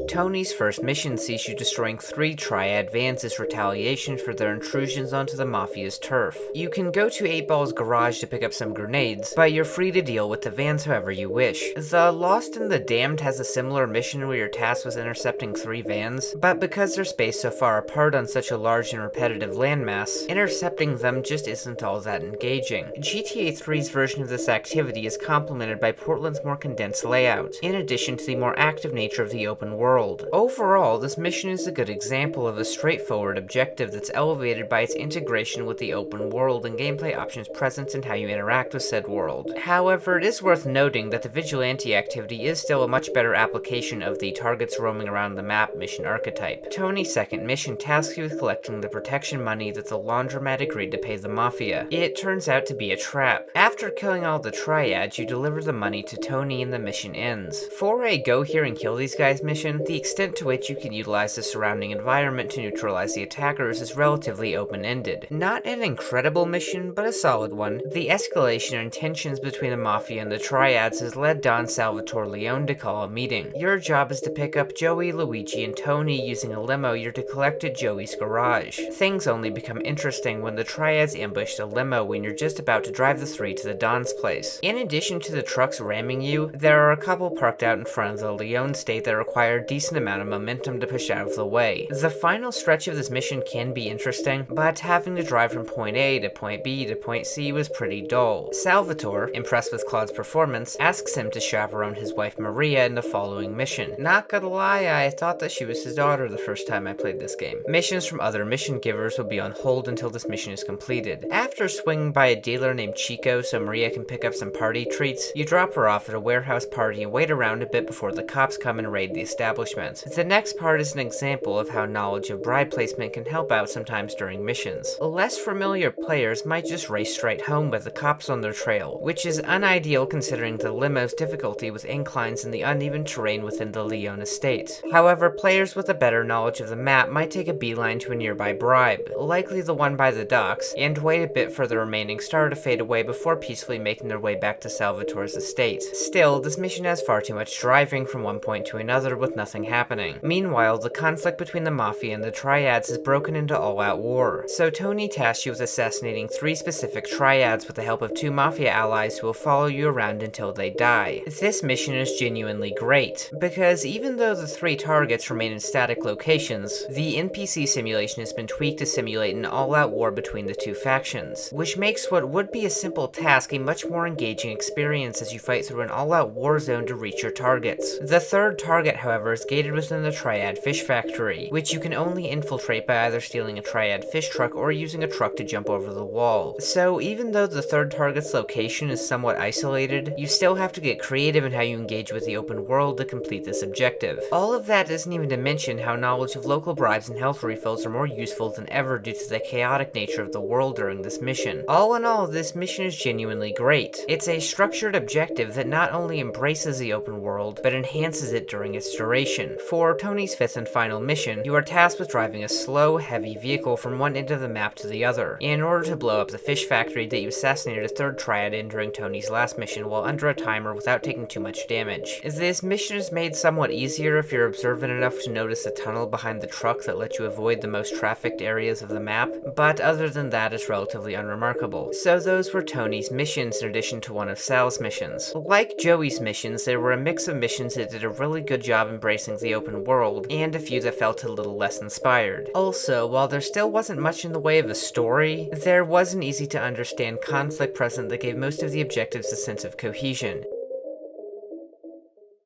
Toni's first mission sees you destroying 3 triad vans as retaliation for their intrusions onto the Mafia's turf. You can go to 8-Ball's garage to pick up some grenades, but you're free to deal with the vans however you wish. The Lost and the Damned has a similar mission where your task was intercepting 3 vans, but because they're spaced so far apart on such a large and repetitive landmass, intercepting them just isn't all that engaging. GTA 3's version of this activity is complemented by Portland's more condensed layout, in addition to the more active nature of the open world. world. Overall, this mission is a good example of a straightforward objective that's elevated by its integration with the open world and gameplay options present in how you interact with said world. However, it is worth noting that the vigilante activity is still a much better application of the targets roaming around the map mission archetype. Toni's second mission tasks you with collecting the protection money that the laundromat agreed to pay the Mafia. It turns out to be a trap. After killing all the triads, you deliver the money to Toni and the mission ends. For a go here and kill these guys mission, the extent to which you can utilize the surrounding environment to neutralize the attackers is relatively open-ended. Not an incredible mission, but a solid one. The escalation and tensions between the Mafia and the triads has led Don Salvatore Leone to call a meeting. Your job is to pick up Joey, Luigi, and Toni using a limo you're to collect at Joey's garage. Things only become interesting when the triads ambush the limo when you're just about to drive the three to the Don's place. In addition to the trucks ramming you, there are a couple parked out in front of the Leone state that require a decent amount of momentum to push out of the way. The final stretch of this mission can be interesting, but having to drive from point A to point B to point C was pretty dull. Salvatore, impressed with Claude's performance, asks him to chaperone his wife Maria in the following mission. Not gonna lie, I thought that she was his daughter the first time I played this game. Missions from other mission givers will be on hold until this mission is completed. After swinging by a dealer named Chico so Maria can pick up some party treats, you drop her off at a warehouse party and wait around a bit before the cops come and raid the establishment. The next part is an example of how knowledge of bribe placement can help out sometimes during missions. Less familiar players might just race straight home with the cops on their trail, which is unideal considering the limo's difficulty with inclines and the uneven terrain within the Leone estate. However, players with a better knowledge of the map might take a beeline to a nearby bribe, likely the one by the docks, and wait a bit for the remaining star to fade away before peacefully making their way back to Salvatore's estate. Still, this mission has far too much driving from one point to another with nothing happening. Meanwhile, the conflict between the Mafia and the Triads has broken into all-out war, so Toni tasks you with assassinating 3 specific Triads with the help of 2 Mafia allies who will follow you around until they die. This mission is genuinely great, because even though the 3 targets remain in static locations, the NPC simulation has been tweaked to simulate an all-out war between the 2 factions, which makes what would be a simple task a much more engaging experience as you fight through an all-out war zone to reach your targets. The 3rd target, however, is gated within the Triad Fish Factory, which you can only infiltrate by either stealing a Triad fish truck or using a truck to jump over the wall. So even though the 3rd target's location is somewhat isolated, you still have to get creative in how you engage with the open world to complete this objective. All of that isn't even to mention how knowledge of local bribes and health refills are more useful than ever due to the chaotic nature of the world during this mission. All in all, this mission is genuinely great. It's a structured objective that not only embraces the open world, but enhances it during its duration. For Toni's 5th and final mission, you are tasked with driving a slow, heavy vehicle from one end of the map to the other, in order to blow up the fish factory that you assassinated a 3rd Triad in during Toni's last mission while under a timer without taking too much damage. This mission is made somewhat easier if you're observant enough to notice a tunnel behind the truck that lets you avoid the most trafficked areas of the map, but other than that, it's relatively unremarkable. So those were Toni's missions in addition to one of Sal's missions. Like Joey's missions, there were a mix of missions that did a really good job embracing the open world, and a few that felt a little less inspired. Also, while there still wasn't much in the way of a story, there was an easy to understand conflict present that gave most of the objectives a sense of cohesion.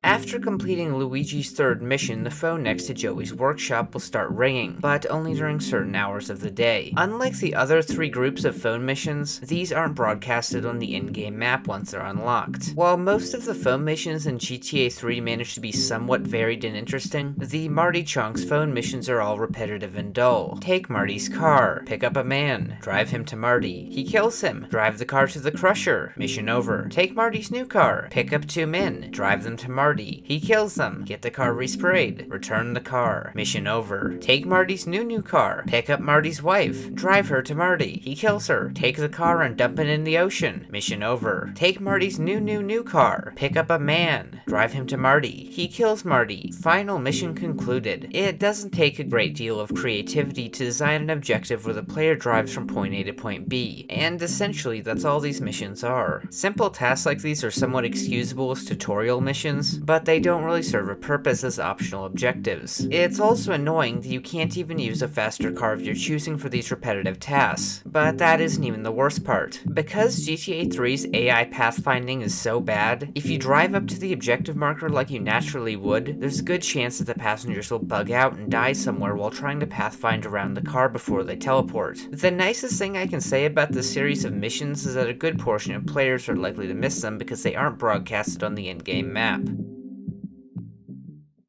After completing Luigi's 3rd mission, the phone next to Joey's workshop will start ringing, but only during certain hours of the day. Unlike the other 3 groups of phone missions, these aren't broadcasted on the in-game map once they're unlocked. While most of the phone missions in GTA 3 manage to be somewhat varied and interesting, the Marty Chonks phone missions are all repetitive and dull. Take Marty's car, pick up a man, drive him to Marty, he kills him, drive the car to the Crusher, mission over. Take Marty's new car, pick up 2 men, drive them to Marty, he kills them, get the car resprayed, return the car, mission over. Take Marty's new car, pick up Marty's wife, drive her to Marty, he kills her, take the car and dump it in the ocean, mission over. Take Marty's new car, pick up a man, drive him to Marty, he kills Marty, final mission concluded. It doesn't take a great deal of creativity to design an objective where the player drives from point A to point B, and essentially that's all these missions are. Simple tasks like these are somewhat excusable as tutorial missions, but but they don't really serve a purpose as optional objectives. It's also annoying that you can't even use a faster car of your choosing for these repetitive tasks, but that isn't even the worst part. Because GTA 3's AI pathfinding is so bad, if you drive up to the objective marker like you naturally would, there's a good chance that the passengers will bug out and die somewhere while trying to pathfind around the car before they teleport. The nicest thing I can say about this series of missions is that a good portion of players are likely to miss them because they aren't broadcasted on the in-game map.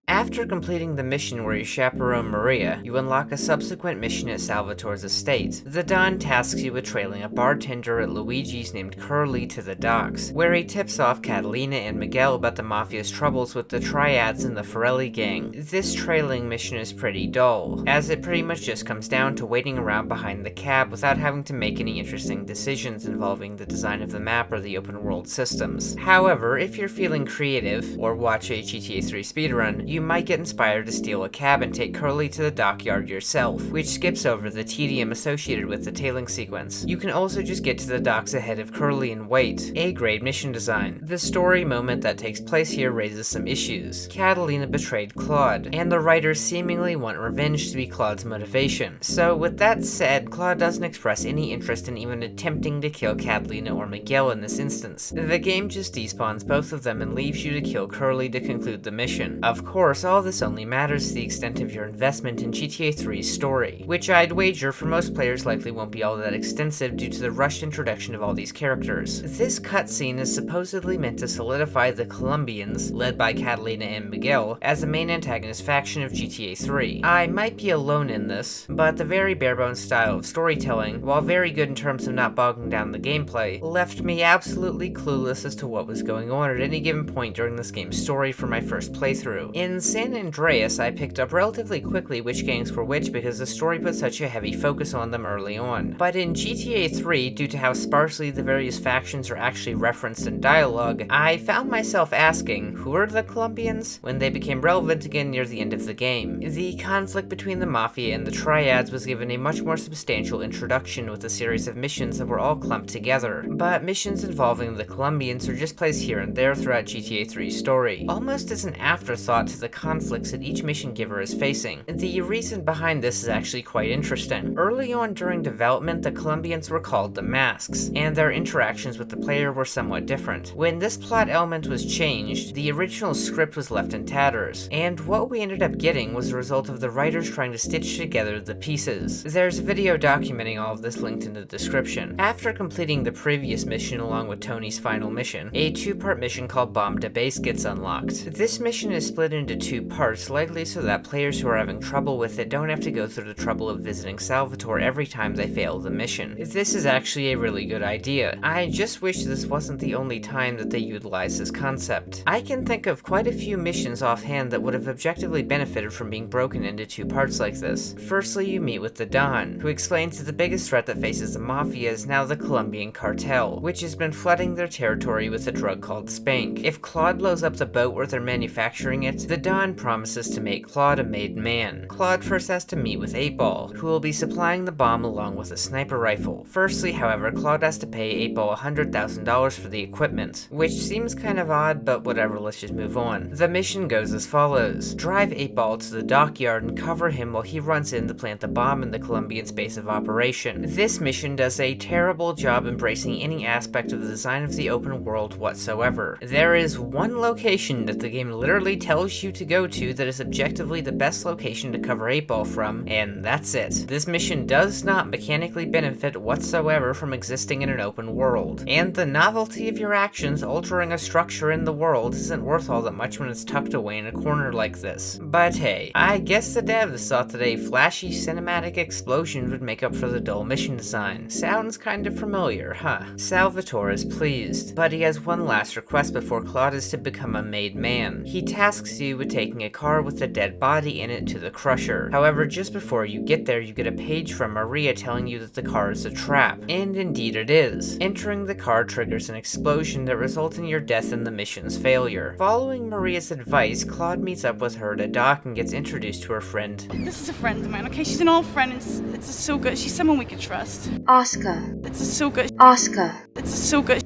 After completing the mission where you chaperone Maria, you unlock a subsequent mission at Salvatore's estate. The Don tasks you with trailing a bartender at Luigi's named Curly to the docks, where he tips off Catalina and Miguel about the Mafia's troubles with the Triads and the Forelli gang. This trailing mission is pretty dull, as it pretty much just comes down to waiting around behind the cab without having to make any interesting decisions involving the design of the map or the open world systems. However, if you're feeling creative, or watch a GTA 3 speedrun, you might get inspired to steal a cab and take Curly to the dockyard yourself, which skips over the tedium associated with the tailing sequence. You can also just get to the docks ahead of Curly and wait. A great mission design. The story moment that takes place here raises some issues. Catalina betrayed Claude, and the writers seemingly want revenge to be Claude's motivation. So with that said, Claude doesn't express any interest in even attempting to kill Catalina or Miguel in this instance. The game just despawns both of them and leaves you to kill Curly to conclude the mission. Of course, all this only matters to the extent of your investment in GTA 3's story, which I'd wager for most players likely won't be all that extensive due to the rushed introduction of all these characters. This cutscene is supposedly meant to solidify the Colombians, led by Catalina and Miguel, as the main antagonist faction of GTA 3. I might be alone in this, but the very barebones style of storytelling, while very good in terms of not bogging down the gameplay, left me absolutely clueless as to what was going on at any given point during this game's story for my first playthrough. In San Andreas, I picked up relatively quickly which gangs were which because the story put such a heavy focus on them early on. But in GTA 3, due to how sparsely the various factions are actually referenced in dialogue, I found myself asking, who are the Colombians? When they became relevant again near the end of the game. The conflict between the Mafia and the Triads was given a much more substantial introduction with a series of missions that were all clumped together, but missions involving the Colombians are just placed here and there throughout GTA 3's story, almost as an afterthought to the conflicts that each mission giver is facing. The reason behind this is actually quite interesting. Early on during development, the Colombians were called the Masks, and their interactions with the player were somewhat different. When this plot element was changed, the original script was left in tatters, and what we ended up getting was the result of the writers trying to stitch together the pieces. There's a video documenting all of this linked in the description. After completing the previous mission along with Toni's final mission, a two-part mission called Bomb to Base gets unlocked. This mission is split into two parts, likely so that players who are having trouble with it don't have to go through the trouble of visiting Salvatore every time they fail the mission. This is actually a really good idea. I just wish this wasn't the only time that they utilized this concept. I can think of quite a few missions offhand that would have objectively benefited from being broken into two parts like this. Firstly, you meet with the Don, who explains that the biggest threat that faces the Mafia is now the Colombian cartel, which has been flooding their territory with a drug called Spank. If Claude blows up the boat where they're manufacturing it, the Don promises to make Claude a made man. Claude first has to meet with 8-Ball, who will be supplying the bomb along with a sniper rifle. Firstly, however, Claude has to pay 8-Ball $100,000 for the equipment, which seems kind of odd, but whatever, let's just move on. The mission goes as follows. Drive 8-Ball to the dockyard and cover him while he runs in to plant the bomb in the Colombian base of operation. This mission does a terrible job embracing any aspect of the design of the open world whatsoever. There is one location that the game literally tells you to go to that is objectively the best location to cover 8-Ball from, and that's it. This mission does not mechanically benefit whatsoever from existing in an open world, and the novelty of your actions altering a structure in the world isn't worth all that much when it's tucked away in a corner like this. But hey, I guess the devs thought that a flashy cinematic explosion would make up for the dull mission design. Sounds kind of familiar, huh? Salvatore is pleased, but he has one last request before Claude is to become a made man. He tasks you with taking a car with a dead body in it to the Crusher. However, just before you get there, you get a page from Maria telling you that the car is a trap. And indeed it is. Entering the car triggers an explosion that results in your death and the mission's failure. Following Maria's advice, Claude meets up with her at a dock and gets introduced to her friend. This is a friend of mine, okay? She's an old friend, and it's so good. She's someone we can trust. Asuka. It's so good. Asuka. It's so good.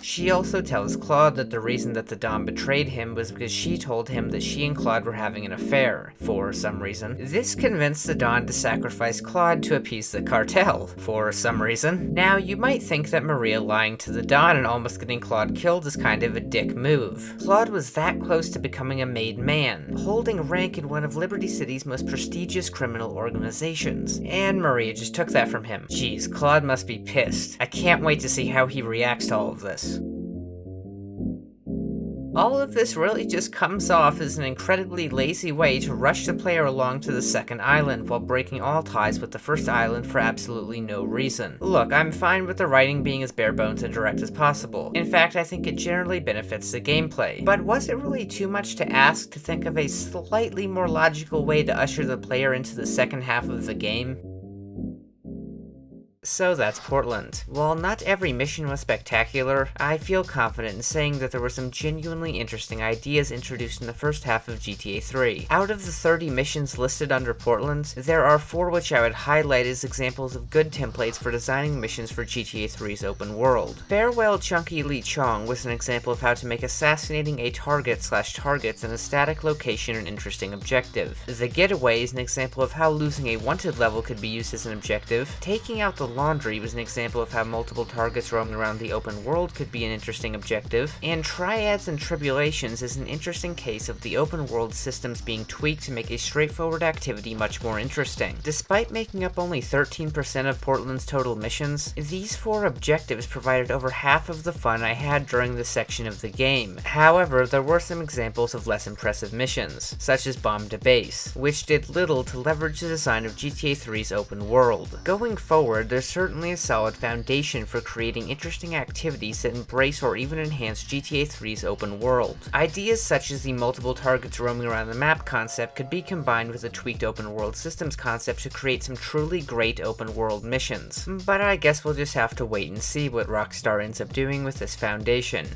She also tells Claude that the reason that the Don betrayed him was because she told him that she and Claude were having an affair, for some reason. This convinced the Don to sacrifice Claude to appease the cartel, for some reason. Now, you might think that Maria lying to the Don and almost getting Claude killed is kind of a dick move. Claude was that close to becoming a made man, holding rank in one of Liberty City's most prestigious criminal organizations, and Maria just took that from him. Jeez, Claude must be pissed. I can't wait to see how he reacts to all of this. All of this really just comes off as an incredibly lazy way to rush the player along to the second island while breaking all ties with the first island for absolutely no reason. Look, I'm fine with the writing being as bare bones and direct as possible. In fact, I think it generally benefits the gameplay. But was it really too much to ask to think of a slightly more logical way to usher the player into the second half of the game? So that's Portland. While not every mission was spectacular, I feel confident in saying that there were some genuinely interesting ideas introduced in the first half of GTA 3. Out of the 30 missions listed under Portland, there are 4 which I would highlight as examples of good templates for designing missions for GTA 3's open world. Farewell Chunky Lee Chong was an example of how to make assassinating a target/targets in a static location an interesting objective. The Getaway is an example of how losing a wanted level could be used as an objective. Taking out the Laundry was an example of how multiple targets roaming around the open world could be an interesting objective, and Triads and Tribulations is an interesting case of the open world systems being tweaked to make a straightforward activity much more interesting. Despite making up only 13% of Portland's total missions, these 4 objectives provided over half of the fun I had during this section of the game. However, there were some examples of less impressive missions, such as Bomb to Base, which did little to leverage the design of GTA 3's open world. Going forward, there's certainly a solid foundation for creating interesting activities that embrace or even enhance GTA 3's open world. Ideas such as the multiple targets roaming around the map concept could be combined with a tweaked open world systems concept to create some truly great open world missions. But I guess we'll just have to wait and see what Rockstar ends up doing with this foundation.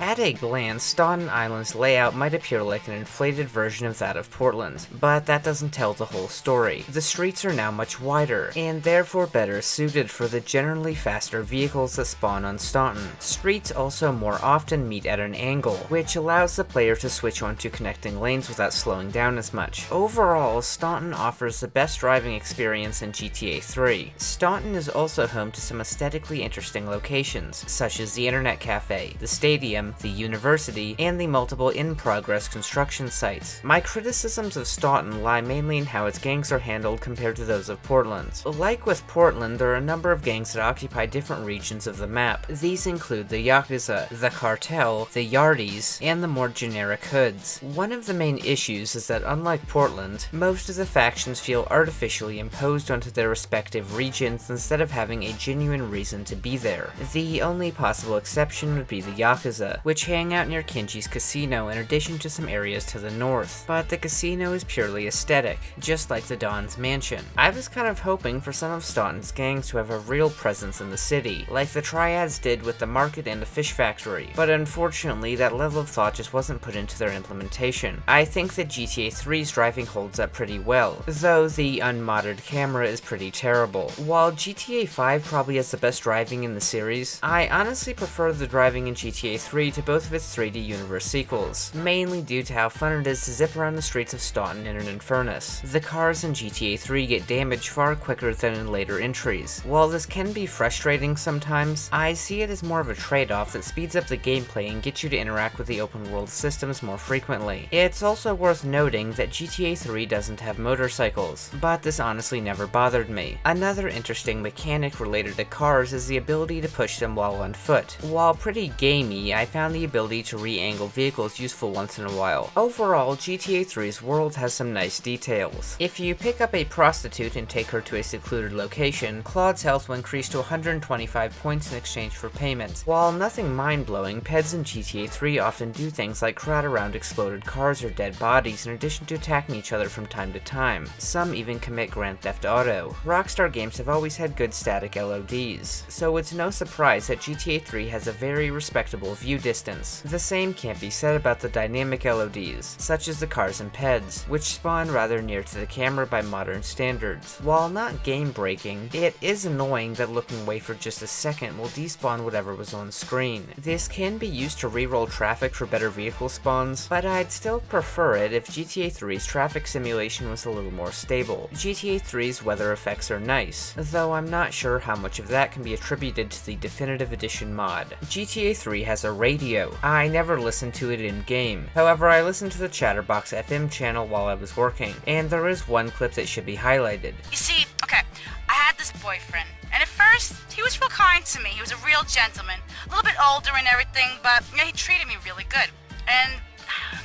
At a glance, Staunton Island's layout might appear like an inflated version of that of Portland, but that doesn't tell the whole story. The streets are now much wider, and therefore better suited for the generally faster vehicles that spawn on Staunton. Streets also more often meet at an angle, which allows the player to switch onto connecting lanes without slowing down as much. Overall, Staunton offers the best driving experience in GTA 3. Staunton is also home to some aesthetically interesting locations, such as the Internet Cafe, the stadium, the university, and the multiple in-progress construction sites. My criticisms of Staunton lie mainly in how its gangs are handled compared to those of Portland. Like with Portland, there are a number of gangs that occupy different regions of the map. These include the Yakuza, the Cartel, the Yardies, and the more generic hoods. One of the main issues is that unlike Portland, most of the factions feel artificially imposed onto their respective regions instead of having a genuine reason to be there. The only possible exception would be the Yakuza, which hang out near Kenji's casino in addition to some areas to the north. But the casino is purely aesthetic, just like the Don's mansion. I was kind of hoping for some of Staunton's gangs to have a real presence in the city, like the Triads did with the market and the fish factory, but unfortunately that level of thought just wasn't put into their implementation. I think that GTA 3's driving holds up pretty well, though the unmodded camera is pretty terrible. While GTA 5 probably has the best driving in the series, I honestly prefer the driving in GTA 3 to both of its 3D universe sequels, mainly due to how fun it is to zip around the streets of Staunton in an Infernus. The cars in GTA 3 get damaged far quicker than in later entries. While this can be frustrating sometimes, I see it as more of a trade-off that speeds up the gameplay and gets you to interact with the open world systems more frequently. It's also worth noting that GTA 3 doesn't have motorcycles, but this honestly never bothered me. Another interesting mechanic related to cars is the ability to push them while on foot. While pretty gamey, I found the ability to re-angle vehicles useful once in a while. Overall, GTA 3's world has some nice details. If you pick up a prostitute and take her to a secluded location, Claude's health will increase to 125 points in exchange for payment. While nothing mind-blowing, peds in GTA 3 often do things like crowd around exploded cars or dead bodies in addition to attacking each other from time to time. Some even commit Grand Theft Auto. Rockstar games have always had good static LODs, so it's no surprise that GTA 3 has a very respectable view view distance. The same can't be said about the dynamic LODs, such as the cars and peds, which spawn rather near to the camera by modern standards. While not game-breaking, it is annoying that looking away for just a second will despawn whatever was on screen. This can be used to reroll traffic for better vehicle spawns, but I'd still prefer it if GTA 3's traffic simulation was a little more stable. GTA 3's weather effects are nice, though I'm not sure how much of that can be attributed to the Definitive Edition mod. GTA 3 has a radio. I never listened to it in-game. However, I listened to the Chatterbox FM channel while I was working, and there is one clip that should be highlighted. You see, okay, I had this boyfriend, and at first, he was real kind to me. He was a real gentleman, a little bit older and everything, but he treated me really good. And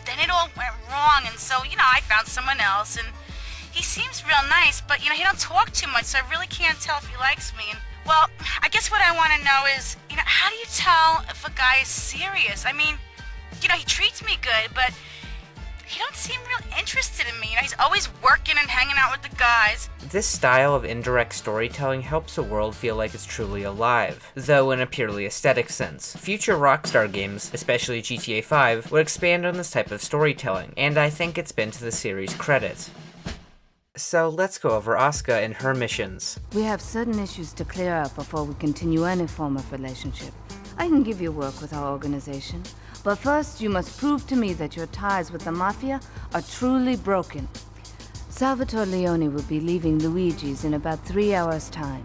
then it all went wrong, and so, I found someone else, and he seems real nice, but, he don't talk too much, so I really can't tell if he likes me. And, well, I guess what I want to know is, how do you tell if a guy is serious? I mean, he treats me good, but he don't seem real interested in me. He's always working and hanging out with the guys. This style of indirect storytelling helps a world feel like it's truly alive, though in a purely aesthetic sense. Future Rockstar games, especially GTA 5, would expand on this type of storytelling, and I think it's been to the series' credit. So let's go over Asuka and her missions. We have certain issues to clear up before we continue any form of relationship. I can give you work with our organization, but first you must prove to me that your ties with the Mafia are truly broken. Salvatore Leone will be leaving Luigi's in about 3 hours' time.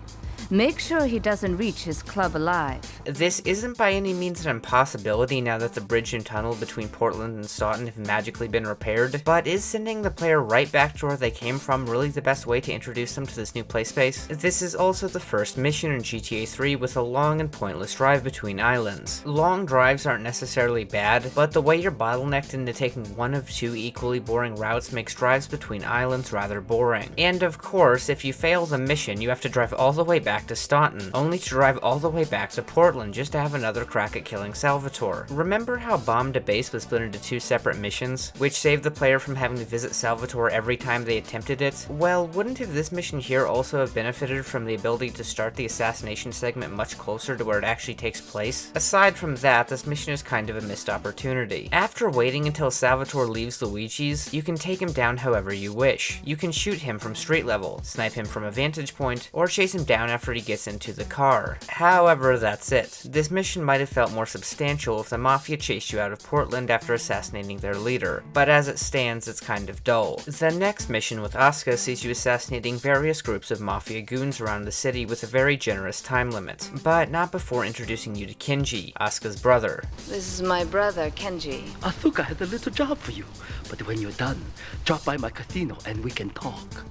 Make sure he doesn't reach his club alive. This isn't by any means an impossibility now that the bridge and tunnel between Portland and Staunton have magically been repaired, but is sending the player right back to where they came from really the best way to introduce them to this new playspace? This is also the first mission in GTA 3 with a long and pointless drive between islands. Long drives aren't necessarily bad, but the way you're bottlenecked into taking one of two equally boring routes makes drives between islands rather boring. And of course, if you fail the mission, you have to drive all the way back to Staunton, only to drive all the way back to Portland just to have another crack at killing Salvatore. Remember how Bomb to Base was split into two separate missions, which saved the player from having to visit Salvatore every time they attempted it? Well, wouldn't this mission here also have benefited from the ability to start the assassination segment much closer to where it actually takes place? Aside from that, this mission is kind of a missed opportunity. After waiting until Salvatore leaves Luigi's, you can take him down however you wish. You can shoot him from street level, snipe him from a vantage point, or chase him down after he gets into the car. However, that's it. This mission might have felt more substantial if the Mafia chased you out of Portland after assassinating their leader, but as it stands, it's kind of dull. The next mission with Asuka sees you assassinating various groups of Mafia goons around the city with a very generous time limit, but not before introducing you to Kenji, Asuka's brother. This is my brother, Kenji. Asuka has a little job for you, but when you're done, drop by my casino and we can talk.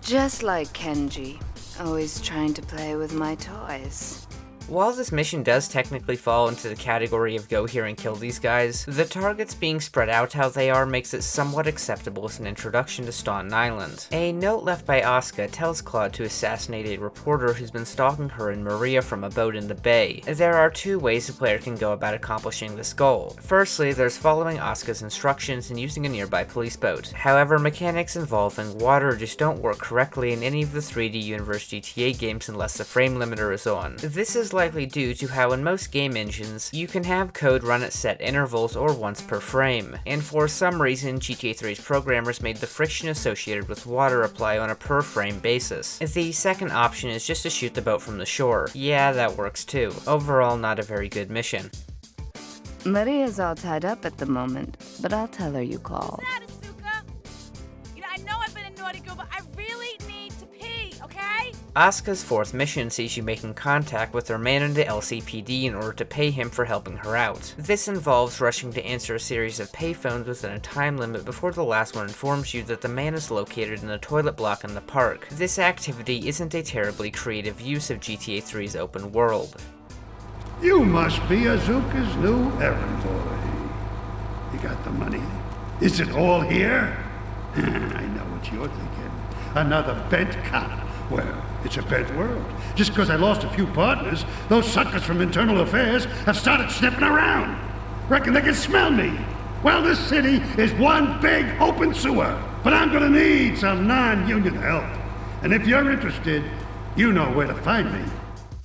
Just like Kenji. Always trying to play with my toys. While this mission does technically fall into the category of go here and kill these guys, the targets being spread out how they are makes it somewhat acceptable as an introduction to Staunton Island. A note left by Asuka tells Claude to assassinate a reporter who's been stalking her and Maria from a boat in the bay. There are two ways the player can go about accomplishing this goal. Firstly, there's following Asuka's instructions and using a nearby police boat. However, mechanics involving water just don't work correctly in any of the 3D Universe GTA games unless the frame limiter is on. This is likely due to how in most game engines, you can have code run at set intervals or once per frame, and for some reason GTA 3's programmers made the friction associated with water apply on a per frame basis. The second option is just to shoot the boat from the shore. Yeah, that works too. Overall, not a very good mission. Maria's all tied up at the moment, but I'll tell her you called. What's that, Asuka? I know I've been a naughty girl, but I really need to pee, okay? Asuka's fourth mission sees you making contact with her man in the LCPD in order to pay him for helping her out. This involves rushing to answer a series of payphones within a time limit before the last one informs you that the man is located in a toilet block in the park. This activity isn't a terribly creative use of GTA 3's open world. You must be Asuka's new errand boy. You got the money? Is it all here? I know what you're thinking. Another bent cop. Well, it's a bent world. Just because I lost a few partners, those suckers from Internal Affairs have started sniffing around. Reckon they can smell me. Well, this city is one big open sewer. But I'm gonna need some non-union help. And if you're interested, you know where to find me.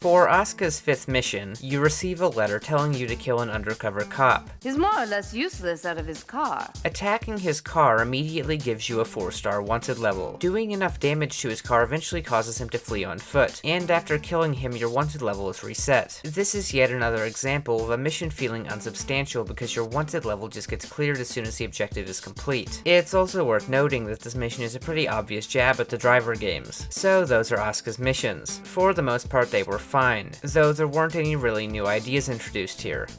For Asuka's 5th mission, you receive a letter telling you to kill an undercover cop. He's more or less useless out of his car. Attacking his car immediately gives you a 4-star wanted level. Doing enough damage to his car eventually causes him to flee on foot, and after killing him your wanted level is reset. This is yet another example of a mission feeling unsubstantial because your wanted level just gets cleared as soon as the objective is complete. It's also worth noting that this mission is a pretty obvious jab at the driver games. So those are Asuka's missions. For the most part they were fine, though there weren't any really new ideas introduced here.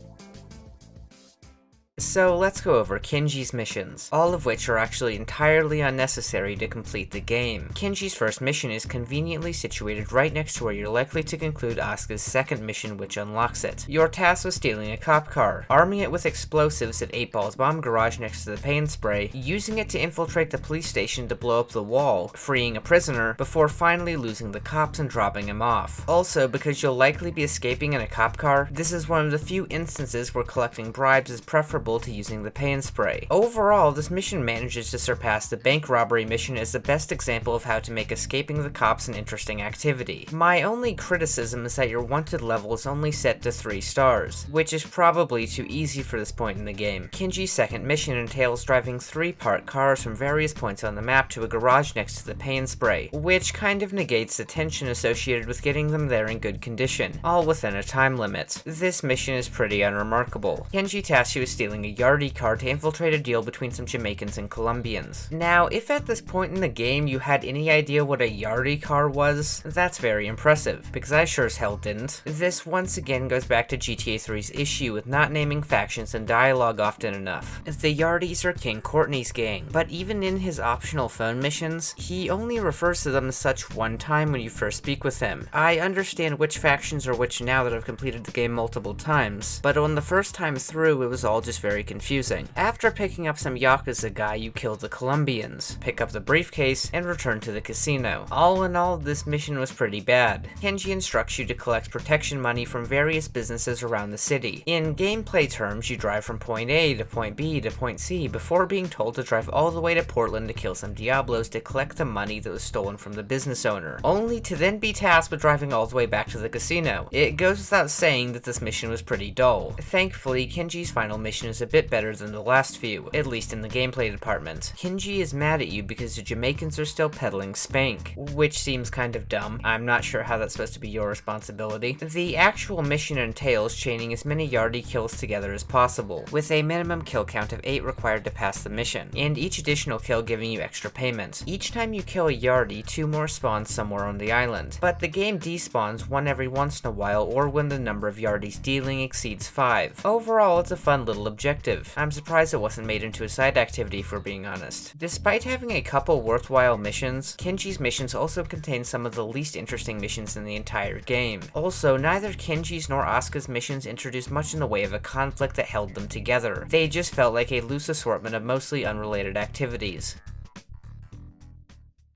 So let's go over Kenji's missions, all of which are actually entirely unnecessary to complete the game. Kenji's first mission is conveniently situated right next to where you're likely to conclude Asuka's second mission, which unlocks it. You're tasked with stealing a cop car, arming it with explosives at 8ball's bomb garage next to the paint spray, using it to infiltrate the police station to blow up the wall, freeing a prisoner, before finally losing the cops and dropping him off. Also, because you'll likely be escaping in a cop car, this is one of the few instances where collecting bribes is preferable to using the paint spray. Overall, this mission manages to surpass the bank robbery mission as the best example of how to make escaping the cops an interesting activity. My only criticism is that your wanted level is only set to 3 stars, which is probably too easy for this point in the game. Kenji's second mission entails driving 3 parked cars from various points on the map to a garage next to the paint spray, which kind of negates the tension associated with getting them there in good condition, all within a time limit. This mission is pretty unremarkable. Kenji tasks you with stealing a Yardie car to infiltrate a deal between some Jamaicans and Colombians. Now, if at this point in the game you had any idea what a Yardie car was, that's very impressive, because I sure as hell didn't. This once again goes back to GTA 3's issue with not naming factions and dialogue often enough. The Yardies are King Courtney's gang, but even in his optional phone missions, he only refers to them as such one time when you first speak with him. I understand which factions are which now that I've completed the game multiple times, but on the first time through it was all just very confusing. After picking up some Yakuza guy, you kill the Colombians, pick up the briefcase, and return to the casino. All in all, this mission was pretty bad. Kenji instructs you to collect protection money from various businesses around the city. In gameplay terms, you drive from point A to point B to point C before being told to drive all the way to Portland to kill some Diablos to collect the money that was stolen from the business owner, only to then be tasked with driving all the way back to the casino. It goes without saying that this mission was pretty dull. Thankfully, Kenji's final mission is a bit better than the last few, at least in the gameplay department. Kenji is mad at you because the Jamaicans are still peddling spank, which seems kind of dumb. I'm not sure how that's supposed to be your responsibility. The actual mission entails chaining as many Yardie kills together as possible, with a minimum kill count of 8 required to pass the mission, and each additional kill giving you extra payment. Each time you kill a Yardie, 2 more spawn somewhere on the island, but the game despawns one every once in a while or when the number of Yardies dealing exceeds 5. Overall, it's a fun little objective. I'm surprised it wasn't made into a side activity, if we're being honest. Despite having a couple worthwhile missions, Kenji's missions also contain some of the least interesting missions in the entire game. Also, neither Kenji's nor Asuka's missions introduced much in the way of a conflict that held them together. They just felt like a loose assortment of mostly unrelated activities.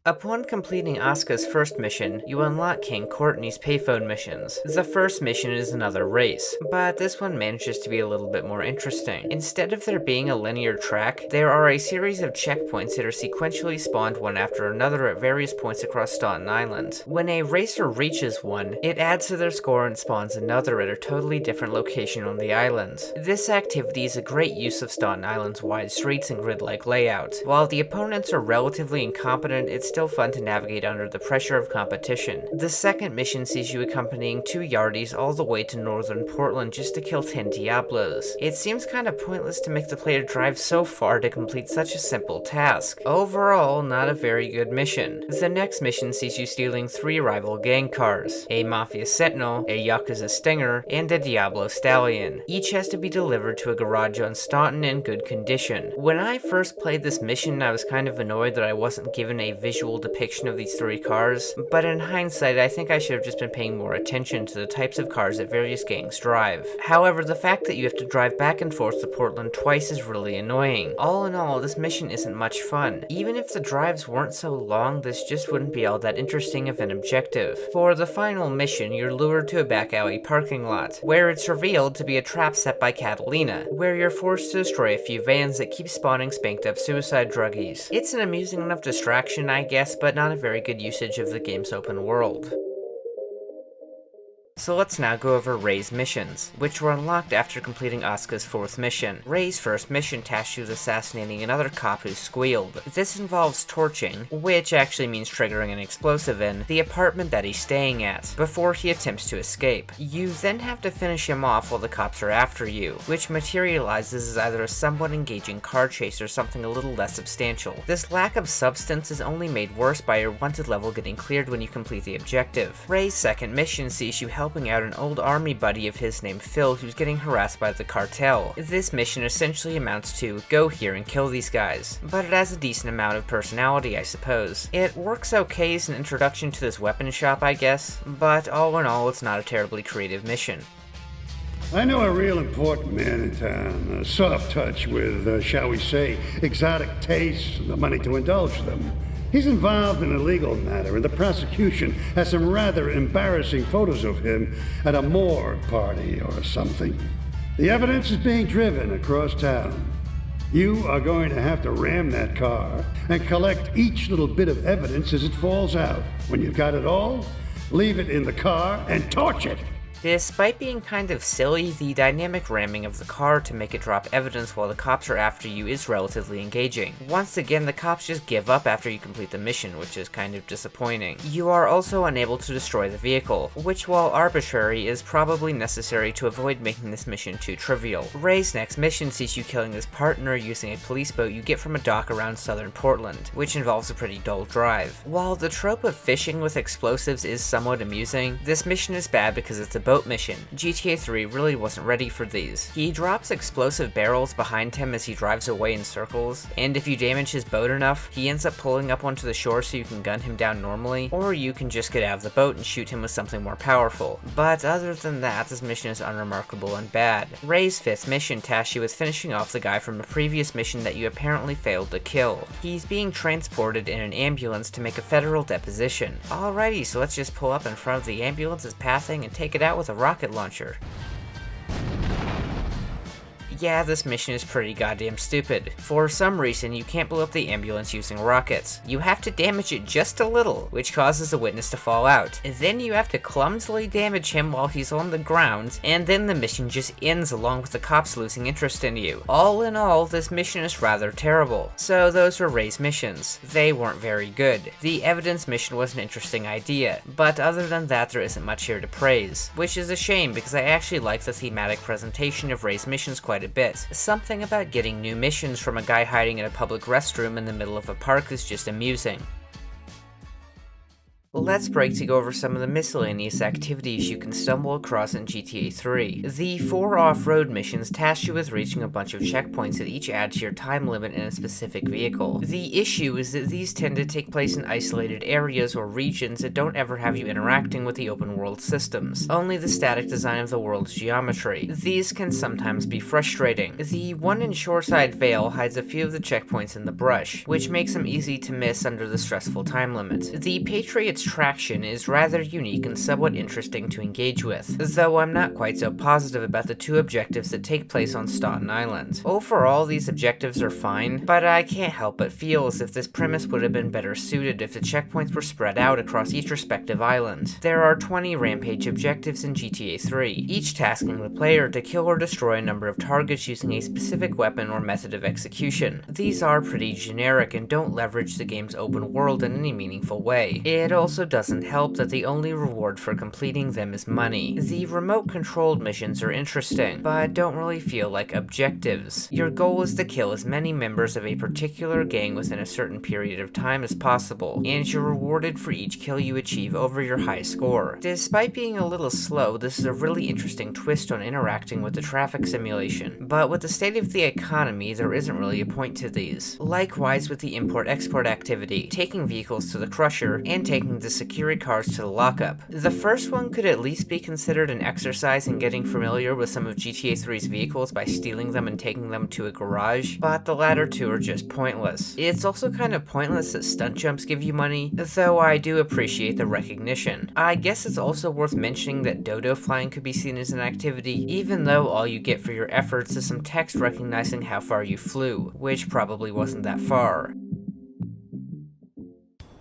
Upon completing Asuka's first mission, you unlock King Courtney's payphone missions. The first mission is another race, but this one manages to be a little bit more interesting. Instead of there being a linear track, there are a series of checkpoints that are sequentially spawned one after another at various points across Staunton Island. When a racer reaches one, it adds to their score and spawns another at a totally different location on the island. This activity is a great use of Staunton Island's wide streets and grid-like layout. While the opponents are relatively incompetent, it's still fun to navigate under the pressure of competition. The second mission sees you accompanying 2 Yardies all the way to northern Portland just to kill 10 Diablos. It seems kind of pointless to make the player drive so far to complete such a simple task. Overall, not a very good mission. The next mission sees you stealing 3 rival gang cars, a Mafia Sentinel, a Yakuza Stinger, and a Diablo Stallion. Each has to be delivered to a garage on Staunton in good condition. When I first played this mission, I was kind of annoyed that I wasn't given a visual depiction of these 3 cars, but in hindsight I think I should have just been paying more attention to the types of cars that various gangs drive. However, the fact that you have to drive back and forth to Portland twice is really annoying. All in all, this mission isn't much fun. Even if the drives weren't so long, this just wouldn't be all that interesting of an objective. For the final mission, you're lured to a back alley parking lot, where it's revealed to be a trap set by Catalina, where you're forced to destroy a few vans that keep spawning spanked up suicide druggies. It's an amusing enough distraction, I guess, but not a very good usage of the game's open world. So let's now go over Rei's missions, which were unlocked after completing Asuka's 4th mission. Rei's first mission tasked you with assassinating another cop who squealed. This involves torching, which actually means triggering an explosive in, the apartment that he's staying at, before he attempts to escape. You then have to finish him off while the cops are after you, which materializes as either a somewhat engaging car chase or something a little less substantial. This lack of substance is only made worse by your wanted level getting cleared when you complete the objective. Rei's second mission sees you helping out an old army buddy of his named Phil who's getting harassed by the cartel. This mission essentially amounts to go here and kill these guys, but it has a decent amount of personality, I suppose. It works okay as an introduction to this weapon shop, I guess, but all in all it's not a terribly creative mission. I know a real important man in town, a soft touch with, shall we say, exotic tastes and the money to indulge them. He's involved in a legal matter, and the prosecution has some rather embarrassing photos of him at a morgue party or something. The evidence is being driven across town. You are going to have to ram that car and collect each little bit of evidence as it falls out. When you've got it all, leave it in the car and torch it. Despite being kind of silly, the dynamic ramming of the car to make it drop evidence while the cops are after you is relatively engaging. Once again, the cops just give up after you complete the mission, which is kind of disappointing. You are also unable to destroy the vehicle, which while arbitrary is probably necessary to avoid making this mission too trivial. Rei's next mission sees you killing this partner using a police boat you get from a dock around southern Portland, which involves a pretty dull drive. While the trope of fishing with explosives is somewhat amusing, this mission is bad because it's a boat mission. GTA 3 really wasn't ready for these. He drops explosive barrels behind him as he drives away in circles, and if you damage his boat enough, he ends up pulling up onto the shore so you can gun him down normally, or you can just get out of the boat and shoot him with something more powerful. But other than that, this mission is unremarkable and bad. Rei's 5th mission tasks you with finishing off the guy from a previous mission that you apparently failed to kill. He's being transported in an ambulance to make a federal deposition. Alrighty, so let's just pull up in front of the ambulance as passing and take it out with a rocket launcher. Yeah, this mission is pretty goddamn stupid. For some reason, you can't blow up the ambulance using rockets. You have to damage it just a little, which causes the witness to fall out. Then you have to clumsily damage him while he's on the ground, and then the mission just ends along with the cops losing interest in you. All in all, this mission is rather terrible. So those were Rei's missions. They weren't very good. The evidence mission was an interesting idea, but other than that there isn't much here to praise. Which is a shame because I actually like the thematic presentation of Rei's missions quite a bit. Something about getting new missions from a guy hiding in a public restroom in the middle of a park is just amusing. Let's break to go over some of the miscellaneous activities you can stumble across in GTA 3. The 4 off-road missions task you with reaching a bunch of checkpoints that each add to your time limit in a specific vehicle. The issue is that these tend to take place in isolated areas or regions that don't ever have you interacting with the open world systems, only the static design of the world's geometry. These can sometimes be frustrating. The one in Shoreside Vale hides a few of the checkpoints in the brush, which makes them easy to miss under the stressful time limit. The Patriots Traction is rather unique and somewhat interesting to engage with, though I'm not quite so positive about the 2 objectives that take place on Staunton Island. Overall, these objectives are fine, but I can't help but feel as if this premise would have been better suited if the checkpoints were spread out across each respective island. There are 20 rampage objectives in GTA 3, each tasking the player to kill or destroy a number of targets using a specific weapon or method of execution. These are pretty generic and don't leverage the game's open world in any meaningful way. It also doesn't help that the only reward for completing them is money. The remote-controlled missions are interesting, but don't really feel like objectives. Your goal is to kill as many members of a particular gang within a certain period of time as possible, and you're rewarded for each kill you achieve over your high score. Despite being a little slow, this is a really interesting twist on interacting with the traffic simulation, but with the state of the economy, there isn't really a point to these. Likewise with the import-export activity, taking vehicles to the crusher, and taking the security cars to the lockup. The first one could at least be considered an exercise in getting familiar with some of GTA 3's vehicles by stealing them and taking them to a garage, but the latter two are just pointless. It's also kind of pointless that stunt jumps give you money, though I do appreciate the recognition. I guess it's also worth mentioning that dodo flying could be seen as an activity, even though all you get for your efforts is some text recognizing how far you flew, which probably wasn't that far.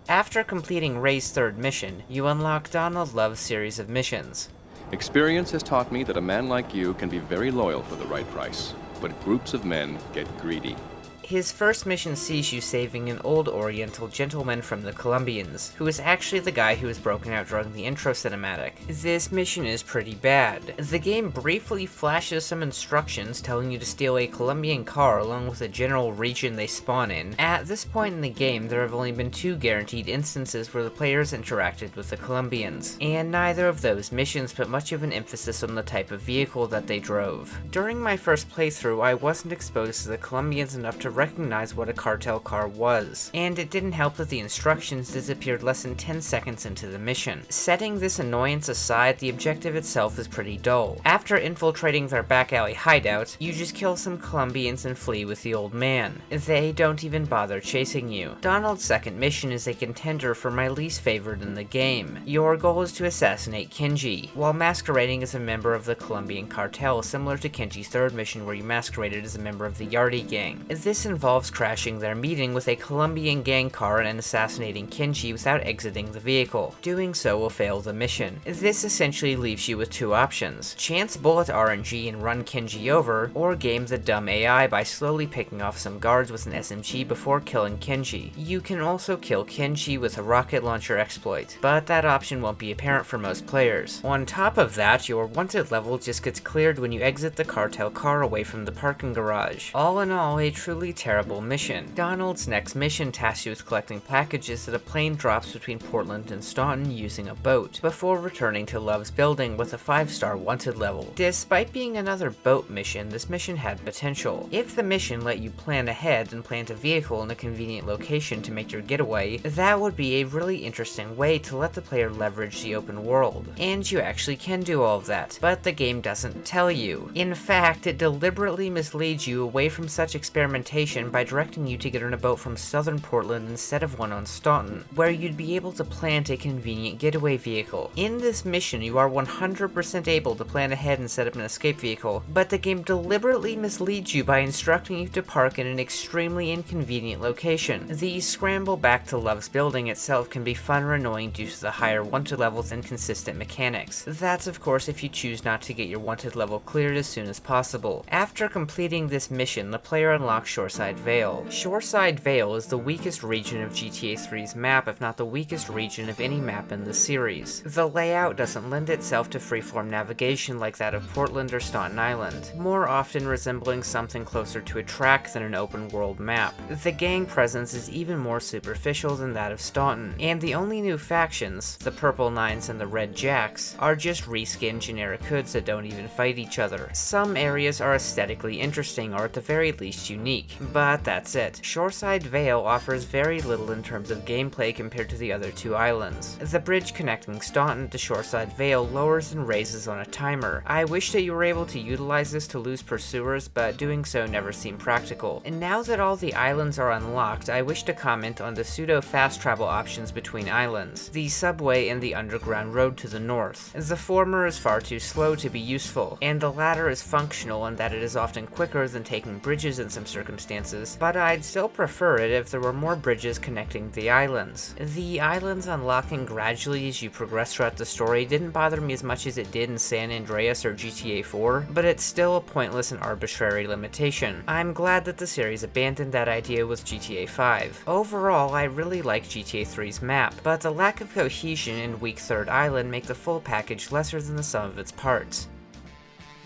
After completing Rei's 3rd mission, you unlock Donald Love's series of missions. Experience has taught me that a man like you can be very loyal for the right price, but groups of men get greedy. His first mission sees you saving an old oriental gentleman from the Colombians, who is actually the guy who was broken out during the intro cinematic. This mission is pretty bad. The game briefly flashes some instructions telling you to steal a Colombian car along with the general region they spawn in. At this point in the game, there have only been 2 guaranteed instances where the players interacted with the Colombians, and neither of those missions put much of an emphasis on the type of vehicle that they drove. During my first playthrough, I wasn't exposed to the Colombians enough to recognize what a cartel car was, and it didn't help that the instructions disappeared less than 10 seconds into the mission. Setting this annoyance aside, the objective itself is pretty dull. After infiltrating their back alley hideout, you just kill some Colombians and flee with the old man. They don't even bother chasing you. Donald's second mission is a contender for my least favorite in the game. Your goal is to assassinate Kenji, while masquerading as a member of the Colombian cartel, similar to Kenji's third mission where you masqueraded as a member of the Yardie gang. This involves crashing their meeting with a Colombian gang car and assassinating Kenji without exiting the vehicle. Doing so will fail the mission. This essentially leaves you with 2 options: chance bullet RNG and run Kenji over, or game the dumb AI by slowly picking off some guards with an SMG before killing Kenji. You can also kill Kenji with a rocket launcher exploit, but that option won't be apparent for most players. On top of that, your wanted level just gets cleared when you exit the cartel car away from the parking garage. All in all, a truly terrible mission. Donald's next mission tasks you with collecting packages that a plane drops between Portland and Staunton using a boat, before returning to Love's building with a 5-star wanted level. Despite being another boat mission, this mission had potential. If the mission let you plan ahead and plant a vehicle in a convenient location to make your getaway, that would be a really interesting way to let the player leverage the open world. And you actually can do all of that, but the game doesn't tell you. In fact, it deliberately misleads you away from such experimentation by directing you to get on a boat from southern Portland instead of one on Staunton, where you'd be able to plant a convenient getaway vehicle. In this mission, you are 100% able to plan ahead and set up an escape vehicle, but the game deliberately misleads you by instructing you to park in an extremely inconvenient location. The scramble back to Love's building itself can be fun or annoying due to the higher wanted levels and consistent mechanics. That's of course if you choose not to get your wanted level cleared as soon as possible. After completing this mission, the player unlocks Shoreside Vale. Shoreside Vale is the weakest region of GTA 3's map, if not the weakest region of any map in the series. The layout doesn't lend itself to freeform navigation like that of Portland or Staunton Island, more often resembling something closer to a track than an open world map. The gang presence is even more superficial than that of Staunton, and the only new factions, the Purple Nines and the Red Jacks, are just reskinned generic hoods that don't even fight each other. Some areas are aesthetically interesting or at the very least unique, but that's it. Shoreside Vale offers very little in terms of gameplay compared to the other 2 islands. The bridge connecting Staunton to Shoreside Vale lowers and raises on a timer. I wish that you were able to utilize this to lose pursuers, but doing so never seemed practical. And now that all the islands are unlocked, I wish to comment on the pseudo fast travel options between islands, the subway and the underground road to the north. The former is far too slow to be useful, and the latter is functional in that it is often quicker than taking bridges in some circumstances, but I'd still prefer it if there were more bridges connecting the islands. The islands unlocking gradually as you progress throughout the story didn't bother me as much as it did in San Andreas or GTA 4, but it's still a pointless and arbitrary limitation. I'm glad that the series abandoned that idea with GTA 5. Overall, I really like GTA 3's map, but the lack of cohesion and weak third island make the full package lesser than the sum of its parts.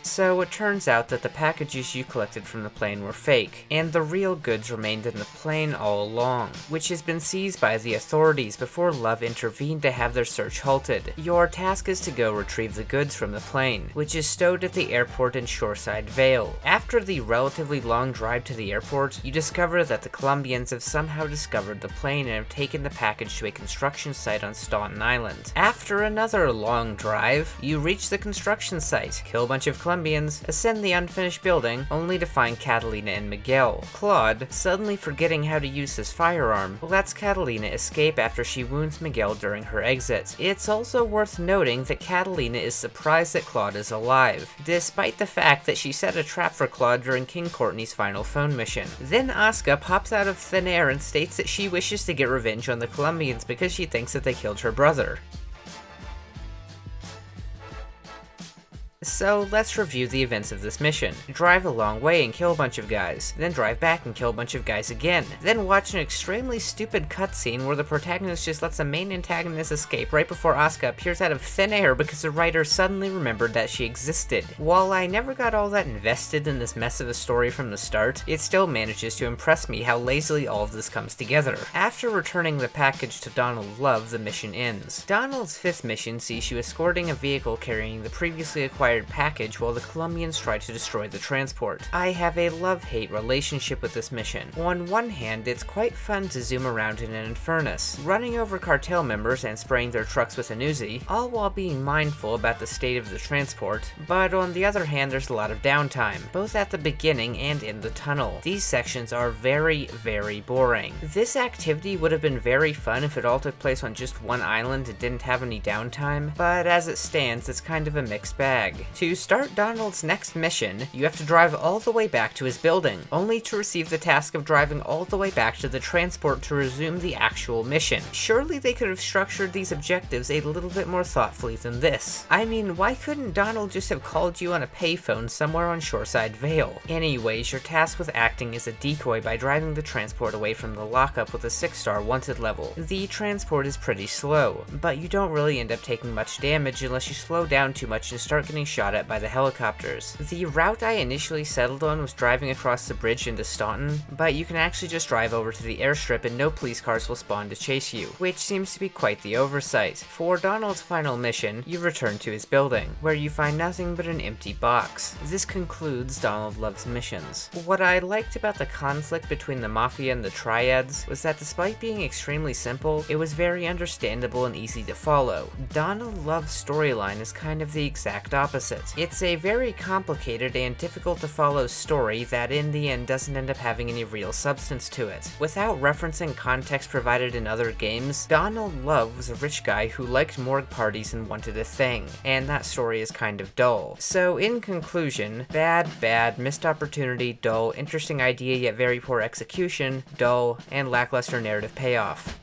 So it turns out that the packages you collected from the plane were fake, and the real goods remained in the plane all along, which has been seized by the authorities before Love intervened to have their search halted. Your task is to go retrieve the goods from the plane, which is stowed at the airport in Shoreside Vale. After the relatively long drive to the airport, you discover that the Colombians have somehow discovered the plane and have taken the package to a construction site on Staunton Island. After another long drive, you reach the construction site, kill a bunch of Colombians, ascend the unfinished building, only to find Catalina and Miguel. Claude, suddenly forgetting how to use his firearm, lets Catalina escape after she wounds Miguel during her exit. It's also worth noting that Catalina is surprised that Claude is alive, despite the fact that she set a trap for Claude during King Courtney's final phone mission. Then Asuka pops out of thin air and states that she wishes to get revenge on the Colombians because she thinks that they killed her brother. So let's review the events of this mission. Drive a long way and kill a bunch of guys, then drive back and kill a bunch of guys again, then watch an extremely stupid cutscene where the protagonist just lets a main antagonist escape right before Asuka appears out of thin air because the writer suddenly remembered that she existed. While I never got all that invested in this mess of a story from the start, it still manages to impress me how lazily all of this comes together. After returning the package to Donald Love, the mission ends. Donald's 5th mission sees you escorting a vehicle carrying the previously acquired package while the Colombians try to destroy the transport. I have a love-hate relationship with this mission. On one hand, it's quite fun to zoom around in an infernus, running over cartel members and spraying their trucks with an Uzi, all while being mindful about the state of the transport, but on the other hand there's a lot of downtime, both at the beginning and in the tunnel. These sections are very, very boring. This activity would have been very fun if it all took place on just one island and didn't have any downtime, but as it stands, it's kind of a mixed bag. To start Donald's next mission, you have to drive all the way back to his building, only to receive the task of driving all the way back to the transport to resume the actual mission. Surely they could have structured these objectives a little bit more thoughtfully than this. I mean, why couldn't Donald just have called you on a payphone somewhere on Shoreside Vale? Anyways, your task with acting is a decoy by driving the transport away from the lockup with a 6-star wanted level. The transport is pretty slow, but you don't really end up taking much damage unless you slow down too much and start getting shot at by the helicopters. The route I initially settled on was driving across the bridge into Staunton, but you can actually just drive over to the airstrip and no police cars will spawn to chase you, which seems to be quite the oversight. For Donald's final mission, you return to his building, where you find nothing but an empty box. This concludes Donald Love's missions. What I liked about the conflict between the Mafia and the Triads was that despite being extremely simple, it was very understandable and easy to follow. Donald Love's storyline is kind of the exact opposite. It's a very complicated and difficult to follow story that in the end doesn't end up having any real substance to it. Without referencing context provided in other games, Donald Love was a rich guy who liked morgue parties and wanted a thing, and that story is kind of dull. So in conclusion, bad, missed opportunity, dull, interesting idea yet very poor execution, dull, and lackluster narrative payoff.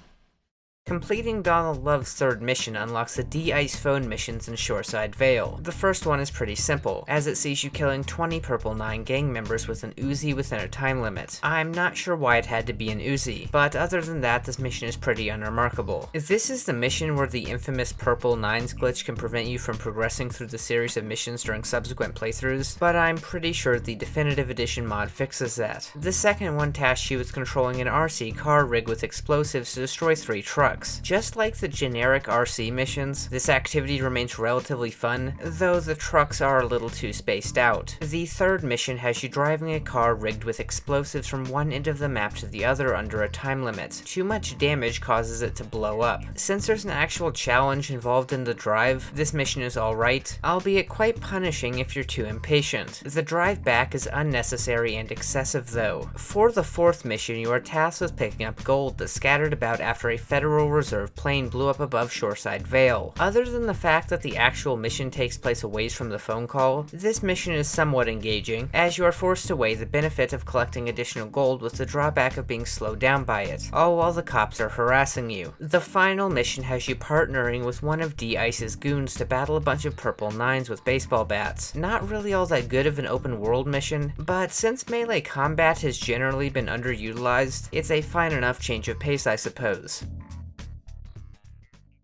Completing Donald Love's 3rd mission unlocks the de-ice phone missions in Shoreside Vale. The first one is pretty simple, as it sees you killing 20 Purple 9 gang members with an Uzi within a time limit. I'm not sure why it had to be an Uzi, but other than that, this mission is pretty unremarkable. This is the mission where the infamous Purple 9's glitch can prevent you from progressing through the series of missions during subsequent playthroughs, but I'm pretty sure the Definitive Edition mod fixes that. The second one tasks you with controlling an RC car rigged with explosives to destroy 3 trucks. Just like the generic RC missions, this activity remains relatively fun, though the trucks are a little too spaced out. The 3rd mission has you driving a car rigged with explosives from one end of the map to the other under a time limit. Too much damage causes it to blow up. Since there's an actual challenge involved in the drive, this mission is alright, albeit quite punishing if you're too impatient. The drive back is unnecessary and excessive though. For the 4th mission, you are tasked with picking up gold that's scattered about after a Federal Reserve plane blew up above Shoreside Vale. Other than the fact that the actual mission takes place away from the phone call, this mission is somewhat engaging, as you are forced to weigh the benefit of collecting additional gold with the drawback of being slowed down by it, all while the cops are harassing you. The final mission has you partnering with one of de-ice's goons to battle a bunch of Purple 9s with baseball bats. Not really all that good of an open world mission, but since melee combat has generally been underutilized, it's a fine enough change of pace, I suppose.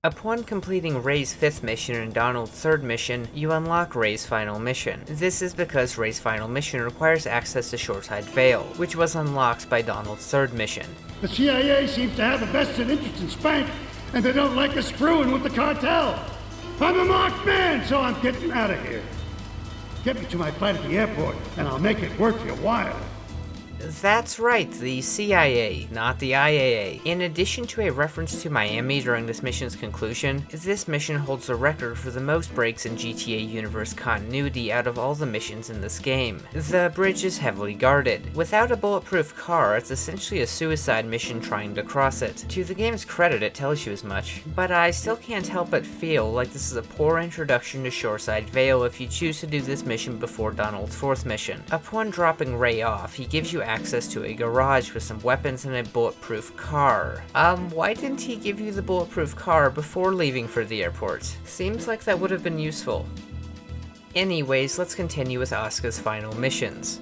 Upon completing Ray's 5th mission and Donald's 3rd mission, you unlock Ray's final mission. This is because Ray's final mission requires access to Shoreside Vale, which was unlocked by Donald's 3rd mission. The CIA seems to have a vested interest in Spank, and they don't like us screwing with the cartel. I'm a marked man, so I'm getting out of here. Get me to my flight at the airport, and I'll make it worth your while. That's right, the CIA, not the IAA. In addition to a reference to Miami during this mission's conclusion, this mission holds the record for the most breaks in GTA universe continuity out of all the missions in this game. The bridge is heavily guarded. Without a bulletproof car, it's essentially a suicide mission trying to cross it. To the game's credit, it tells you as much, but I still can't help but feel like this is a poor introduction to Shoreside Vale if you choose to do this mission before Donald's 4th mission. Upon dropping Ray off, he gives you access to a garage with some weapons and a bulletproof car. Why didn't he give you the bulletproof car before leaving for the airport? Seems like that would have been useful. Anyways, let's continue with Asuka's final missions.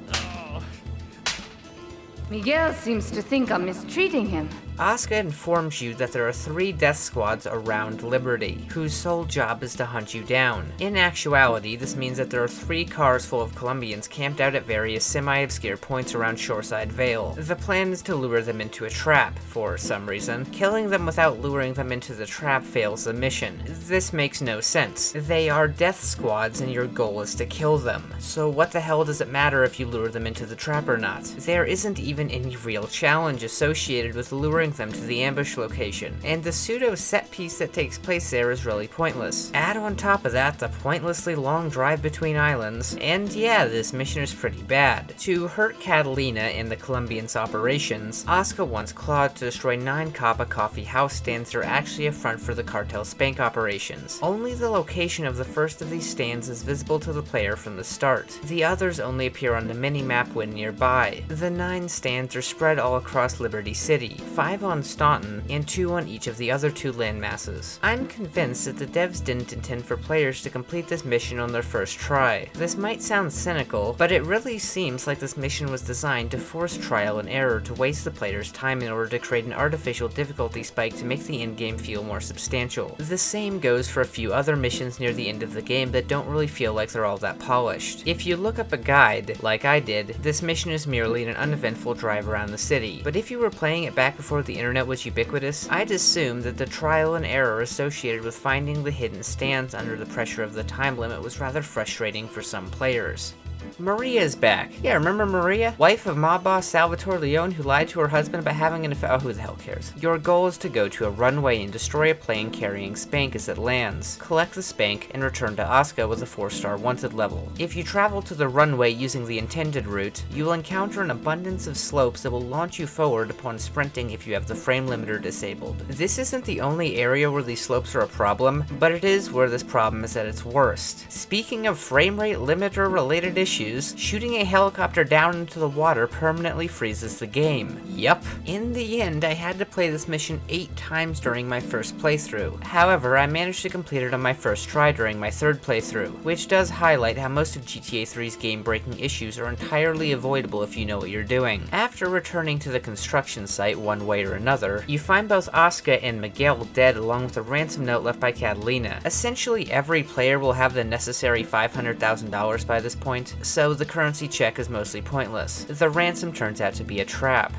Miguel seems to think I'm mistreating him. Asuka informs you that there are 3 death squads around Liberty, whose sole job is to hunt you down. In actuality, this means that there are 3 cars full of Colombians camped out at various semi-obscure points around Shoreside Vale. The plan is to lure them into a trap, for some reason. Killing them without luring them into the trap fails the mission. This makes no sense. They are death squads and your goal is to kill them. So what the hell does it matter if you lure them into the trap or not? There isn't even any real challenge associated with luring them to the ambush location, and the pseudo set piece that takes place there is really pointless. Add on top of that the pointlessly long drive between islands, and yeah, this mission is pretty bad. To hurt Catalina and the Colombians' operations, Asuka wants Claude to destroy 9 Kappa coffee house stands that are actually a front for the cartel spank operations. Only the location of the first of these stands is visible to the player from the start. The others only appear on the mini-map when nearby. The 9 stands are spread all across Liberty City, 5 on Staunton, and 2 on each of the other 2 landmasses. I'm convinced that the devs didn't intend for players to complete this mission on their first try. This might sound cynical, but it really seems like this mission was designed to force trial and error to waste the player's time in order to create an artificial difficulty spike to make the endgame feel more substantial. The same goes for a few other missions near the end of the game that don't really feel like they're all that polished. If you look up a guide, like I did, this mission is merely an uneventful drive around the city, but if you were playing it back before the internet was ubiquitous, I'd assume that the trial and error associated with finding the hidden stands under the pressure of the time limit was rather frustrating for some players. Maria's back. Yeah, remember Maria? Wife of mob boss Salvatore Leone who lied to her husband about having an affair. Oh, who the hell cares? Your goal is to go to a runway and destroy a plane carrying Spank as it lands. Collect the Spank and return to Asuka with a 4-star wanted level. If you travel to the runway using the intended route, you will encounter an abundance of slopes that will launch you forward upon sprinting if you have the frame limiter disabled. This isn't the only area where these slopes are a problem, but it is where this problem is at its worst. Speaking of frame rate limiter related issues, shooting a helicopter down into the water permanently freezes the game. Yup. In the end, I had to play this mission 8 times during my first playthrough. However, I managed to complete it on my first try during my 3rd playthrough, which does highlight how most of GTA 3's game-breaking issues are entirely avoidable if you know what you're doing. After returning to the construction site one way or another, you find both Asuka and Miguel dead along with a ransom note left by Catalina. Essentially every player will have the necessary $500,000 by this point, so the currency check is mostly pointless. The ransom turns out to be a trap.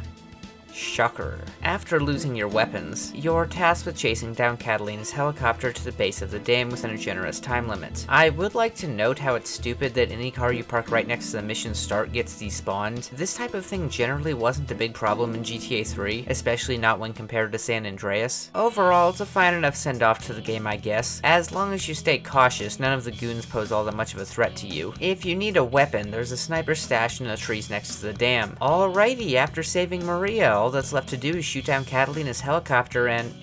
Shocker. After losing your weapons, you're tasked with chasing down Catalina's helicopter to the base of the dam within a generous time limit. I would like to note how it's stupid that any car you park right next to the mission's start gets despawned. This type of thing generally wasn't a big problem in GTA 3, especially not when compared to San Andreas. Overall, it's a fine enough send-off to the game, I guess. As long as you stay cautious, none of the goons pose all that much of a threat to you. If you need a weapon, there's a sniper stashed in the trees next to the dam. Alrighty, after saving Maria, all that's left to do is shoot down Catalina's helicopter and...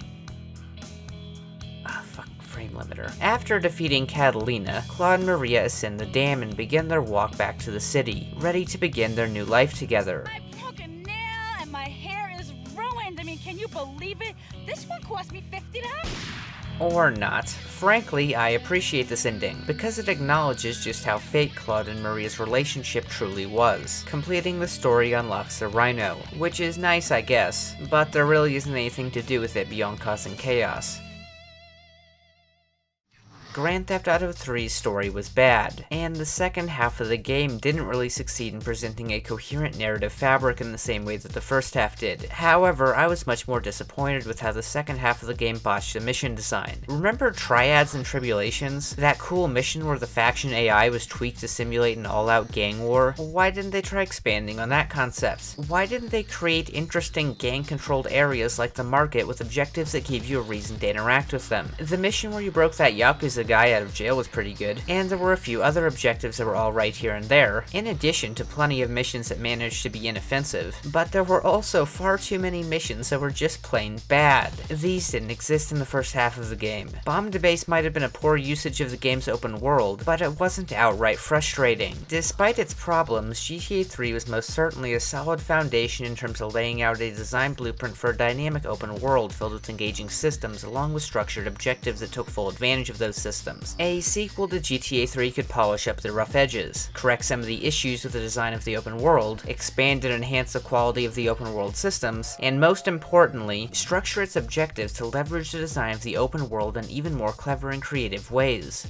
frame limiter. After defeating Catalina, Claude and Maria ascend the dam and begin their walk back to the city, ready to begin their new life together. I broke a nail and my hair is ruined. I mean, can you believe it? This one cost me $50. Or not. Frankly, I appreciate this ending, because it acknowledges just how fake Claude and Maria's relationship truly was. Completing the story unlocks the Rhino, which is nice I guess, but there really isn't anything to do with it beyond causing chaos. Grand Theft Auto 3's story was bad, and the second half of the game didn't really succeed in presenting a coherent narrative fabric in the same way that the first half did. However, I was much more disappointed with how the second half of the game botched the mission design. Remember Triads and Tribulations? That cool mission where the faction AI was tweaked to simulate an all-out gang war? Why didn't they try expanding on that concept? Why didn't they create interesting gang-controlled areas like the market with objectives that gave you a reason to interact with them? The mission where you broke that Yakuza guy out of jail was pretty good, and there were a few other objectives that were alright here and there, in addition to plenty of missions that managed to be inoffensive, but there were also far too many missions that were just plain bad. These didn't exist in the first half of the game. Bomb to Base might have been a poor usage of the game's open world, but it wasn't outright frustrating. Despite its problems, GTA 3 was most certainly a solid foundation in terms of laying out a design blueprint for a dynamic open world filled with engaging systems along with structured objectives that took full advantage of those systems. systems. A sequel to GTA 3 could polish up the rough edges, correct some of the issues with the design of the open world, expand and enhance the quality of the open world systems, and most importantly, structure its objectives to leverage the design of the open world in even more clever and creative ways.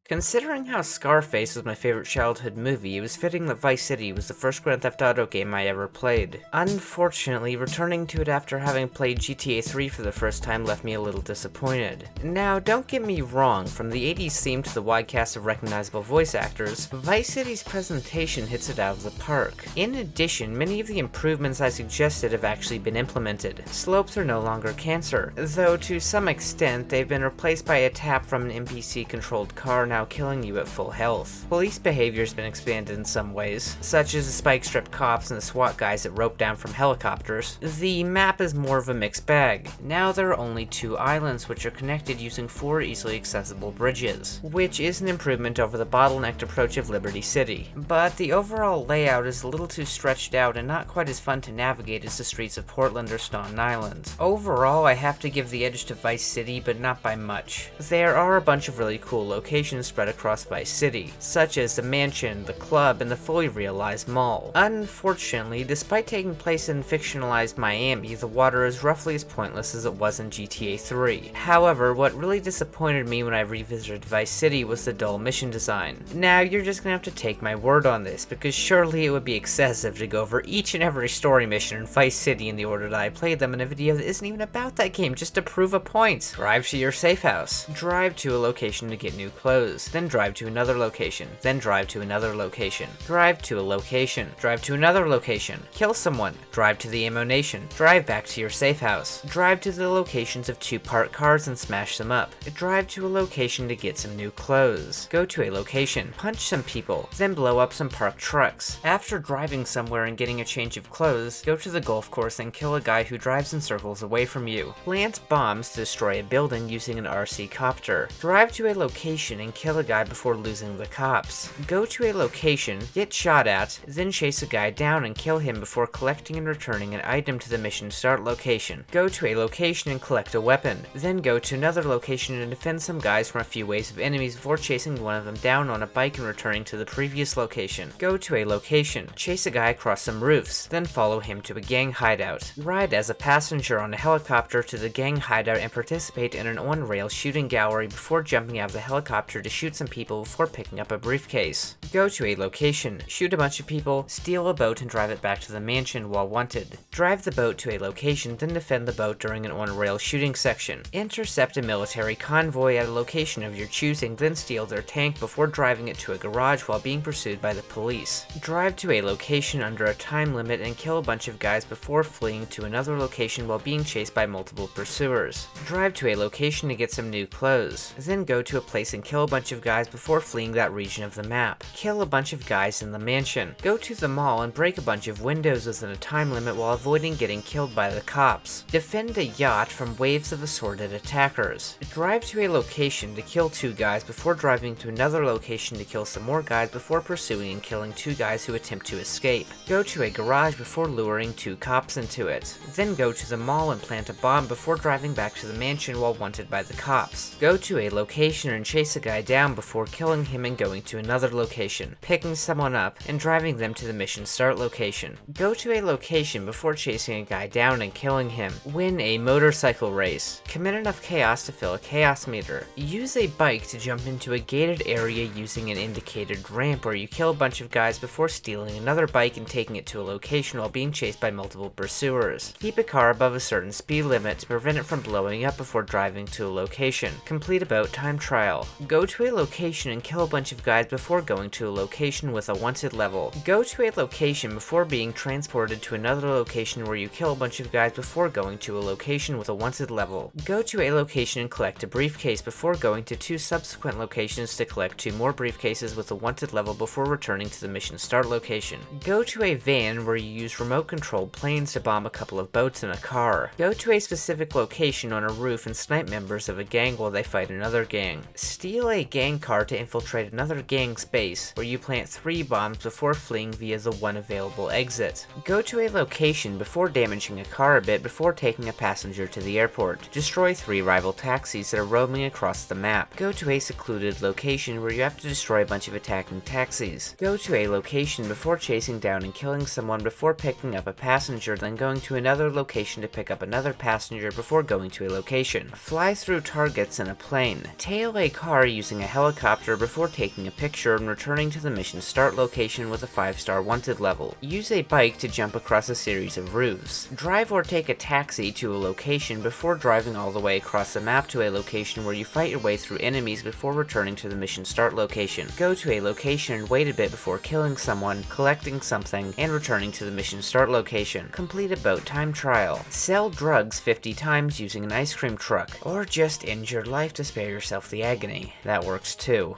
Considering how Scarface was my favorite childhood movie, it was fitting that Vice City was the first Grand Theft Auto game I ever played. Unfortunately, returning to it after having played GTA 3 for the first time left me a little disappointed. Now, don't get me wrong, from the 80s theme to the wide cast of recognizable voice actors, Vice City's presentation hits it out of the park. In addition, many of the improvements I suggested have actually been implemented. Slopes are no longer cancer, though to some extent they've been replaced by a tap from an NPC-controlled car now killing you at full health. Police behavior has been expanded in some ways, such as the spike-stripped cops and the SWAT guys that rope down from helicopters. The map is more of a mixed bag. Now there are only 2 islands which are connected using 4 easily accessible bridges, which is an improvement over the bottlenecked approach of Liberty City. But the overall layout is a little too stretched out and not quite as fun to navigate as the streets of Portland or Staunton Island. Overall, I have to give the edge to Vice City, but not by much. There are a bunch of really cool locations spread across Vice City, such as the mansion, the club, and the fully realized mall. Unfortunately, despite taking place in fictionalized Miami, the water is roughly as pointless as it was in GTA 3. However, what really disappointed me when I revisited Vice City was the dull mission design. Now, you're just gonna have to take my word on this, because surely it would be excessive to go over each and every story mission in Vice City in the order that I played them in a video that isn't even about that game, just to prove a point. Drive to your safe house. Drive to a location to get new clothes. Then drive to another location, then drive to another location, drive to a location, drive to another location, kill someone, drive to the ammo nation, drive back to your safe house, drive to the locations of 2 parked cars and smash them up, drive to a location to get some new clothes, go to a location, punch some people, then blow up some parked trucks. After driving somewhere and getting a change of clothes, go to the golf course and kill a guy who drives in circles away from you, plant bombs to destroy a building using an RC copter, drive to a location and kill a guy before losing the cops. Go to a location, get shot at, then chase a guy down and kill him before collecting and returning an item to the mission start location. Go to a location and collect a weapon. Then go to another location and defend some guys from a few waves of enemies before chasing one of them down on a bike and returning to the previous location. Go to a location, chase a guy across some roofs, then follow him to a gang hideout. Ride as a passenger on a helicopter to the gang hideout and participate in an on-rail shooting gallery before jumping out of the helicopter to shoot some people before picking up a briefcase. Go to a location, shoot a bunch of people, steal a boat and drive it back to the mansion while wanted. Drive the boat to a location, then defend the boat during an on-rail shooting section. Intercept a military convoy at a location of your choosing, then steal their tank before driving it to a garage while being pursued by the police. Drive to a location under a time limit and kill a bunch of guys before fleeing to another location while being chased by multiple pursuers. Drive to a location to get some new clothes. Then go to a place and kill a bunch of guys before fleeing that region of the map. Kill a bunch of guys in the mansion. Go to the mall and break a bunch of windows within a time limit while avoiding getting killed by the cops. Defend a yacht from waves of assorted attackers. Drive to a location to kill 2 guys before driving to another location to kill some more guys before pursuing and killing 2 guys who attempt to escape. Go to a garage before luring 2 cops into it. Then go to the mall and plant a bomb before driving back to the mansion while wanted by the cops. Go to a location and chase a guy down before killing him and going to another location, picking someone up, and driving them to the mission start location. Go to a location before chasing a guy down and killing him. Win a motorcycle race. Commit enough chaos to fill a chaos meter. Use a bike to jump into a gated area using an indicated ramp where you kill a bunch of guys before stealing another bike and taking it to a location while being chased by multiple pursuers. Keep a car above a certain speed limit to prevent it from blowing up before driving to a location. Complete a boat time trial. Go to a location and kill a bunch of guys before going to a location with a wanted level. Go to a location before being transported to another location where you kill a bunch of guys before going to a location with a wanted level. Go to a location and collect a briefcase before going to 2 subsequent locations to collect 2 more briefcases with a wanted level before returning to the mission start location. Go to a van where you use remote controlled planes to bomb a couple of boats in a car. Go to a specific location on a roof and snipe members of a gang while they fight another gang. Steal a gang car to infiltrate another gang's base, where you plant 3 bombs before fleeing via the one available exit. Go to a location before damaging a car a bit before taking a passenger to the airport. Destroy 3 rival taxis that are roaming across the map. Go to a secluded location where you have to destroy a bunch of attacking taxis. Go to a location before chasing down and killing someone before picking up a passenger, then going to another location to pick up another passenger before going to a location. Fly through targets in a plane. Tail a car using a helicopter before taking a picture and returning to the mission start location with a 5-star wanted level. Use a bike to jump across a series of roofs. Drive or take a taxi to a location before driving all the way across the map to a location where you fight your way through enemies before returning to the mission start location. Go to a location and wait a bit before killing someone, collecting something, and returning to the mission start location. Complete a boat time trial. Sell drugs 50 times using an ice cream truck, or just end your life to spare yourself the agony. That works too.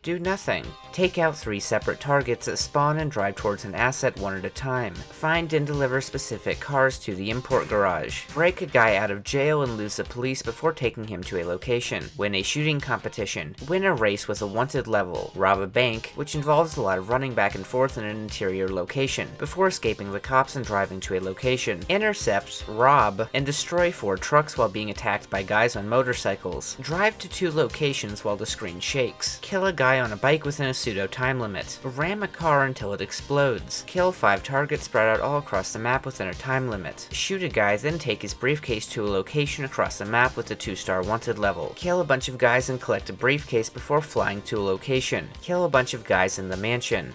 Do nothing. Take out 3 separate targets that spawn and drive towards an asset one at a time. Find and deliver specific cars to the import garage. Break a guy out of jail and lose the police before taking him to a location. Win a shooting competition. Win a race with a wanted level. Rob a bank, which involves a lot of running back and forth in an interior location, before escaping the cops and driving to a location. Intercept, rob, and destroy 4 trucks while being attacked by guys on motorcycles. Drive to 2 locations while the screen shakes. Kill a guy on a bike within a pseudo time limit. Ram a car until it explodes. Kill 5 targets spread out all across the map within a time limit. Shoot a guy, then take his briefcase to a location across the map with a 2-star wanted level. Kill a bunch of guys and collect a briefcase before flying to a location. Kill a bunch of guys in the mansion.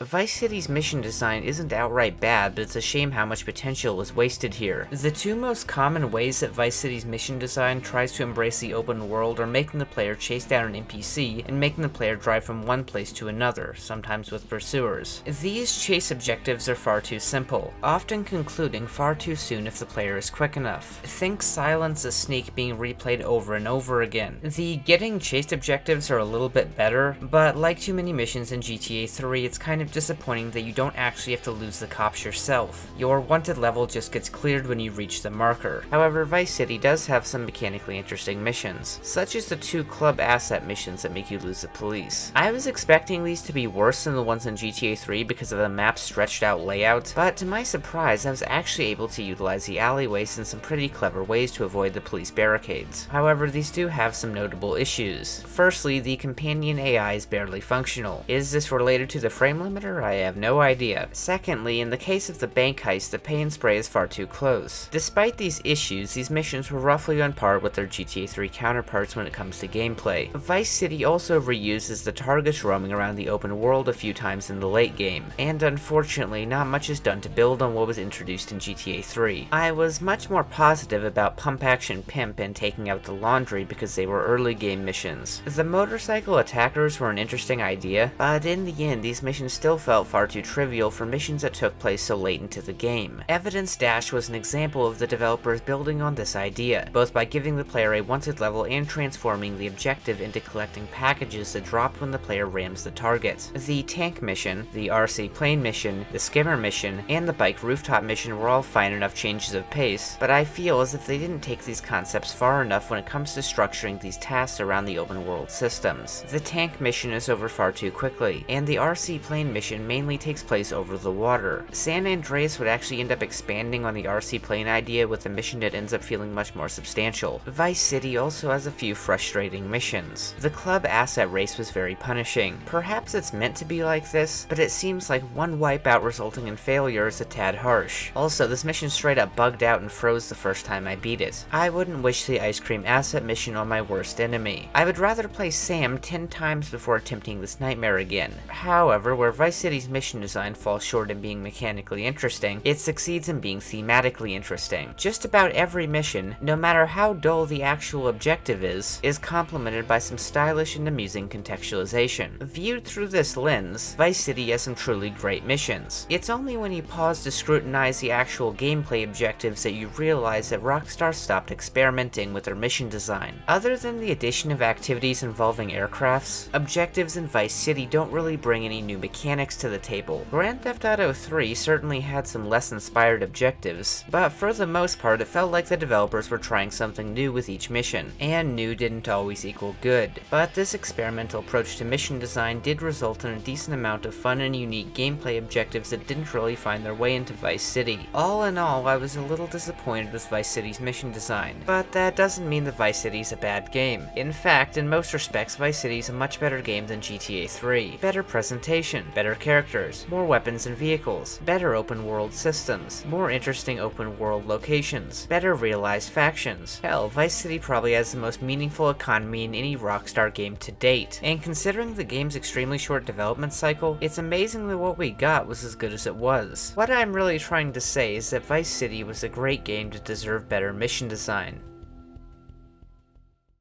Vice City's mission design isn't outright bad, but it's a shame how much potential was wasted here. The 2 most common ways that Vice City's mission design tries to embrace the open world are making the player chase down an NPC and making the player drive from one place to another, sometimes with pursuers. These chase objectives are far too simple, often concluding far too soon if the player is quick enough. Think Silence a Sneak being replayed over and over again. The getting chased objectives are a little bit better, but like too many missions in GTA 3, it's kind of disappointing that you don't actually have to lose the cops yourself. Your wanted level just gets cleared when you reach the marker. However, Vice City does have some mechanically interesting missions, such as the 2 club asset missions that make you lose the police. I was expecting these to be worse than the ones in GTA 3 because of the map's stretched out layout, but to my surprise, I was actually able to utilize the alleyways in some pretty clever ways to avoid the police barricades. However, these do have some notable issues. Firstly, the companion AI is barely functional. Is this related to the frame limiter? I have no idea. Secondly, in the case of the bank heist, the pay and spray is far too close. Despite these issues, these missions were roughly on par with their GTA 3 counterparts when it comes to gameplay. Vice City also reuses the targets roaming around the open world a few times in the late game, and unfortunately, not much is done to build on what was introduced in GTA 3. I was much more positive about Pump Action Pimp and taking out the laundry because they were early game missions. The motorcycle attackers were an interesting idea, but in the end, these missions still felt far too trivial for missions that took place so late into the game. Evidence Dash was an example of the developers building on this idea, both by giving the player a wanted level and transforming the objective into collecting packages that drop when the player rams the target. The tank mission, the RC plane mission, the skimmer mission, and the bike rooftop mission were all fine enough changes of pace, but I feel as if they didn't take these concepts far enough when it comes to structuring these tasks around the open world systems. The tank mission is over far too quickly, and the RC plane mission mainly takes place over the water. San Andreas would actually end up expanding on the RC plane idea with a mission that ends up feeling much more substantial. Vice City also has a few frustrating missions. The club asset race was very punishing. Perhaps it's meant to be like this, but it seems like one wipeout resulting in failure is a tad harsh. Also, this mission straight up bugged out and froze the first time I beat it. I wouldn't wish the ice cream asset mission on my worst enemy. I would rather play Sam 10 times before attempting this nightmare again. However, where Vice City's mission design falls short in being mechanically interesting, it succeeds in being thematically interesting. Just about every mission, no matter how dull the actual objective is complemented by some stylish and amusing contextualization. Viewed through this lens, Vice City has some truly great missions. It's only when you pause to scrutinize the actual gameplay objectives that you realize that Rockstar stopped experimenting with their mission design. Other than the addition of activities involving aircrafts, objectives in Vice City don't really bring any new mechanics mechanics to the table. Grand Theft Auto 3 certainly had some less inspired objectives, but for the most part it felt like the developers were trying something new with each mission, and new didn't always equal good. But this experimental approach to mission design did result in a decent amount of fun and unique gameplay objectives that didn't really find their way into Vice City. All in all, I was a little disappointed with Vice City's mission design, but that doesn't mean that Vice City's a bad game. In fact, in most respects, Vice City's a much better game than GTA 3. Better presentation, better characters, more weapons and vehicles, better open world systems, more interesting open world locations, better realized factions. Hell, Vice City probably has the most meaningful economy in any Rockstar game to date, and considering the game's extremely short development cycle, it's amazing that what we got was as good as it was. What I'm really trying to say is that Vice City was a great game to deserve better mission design.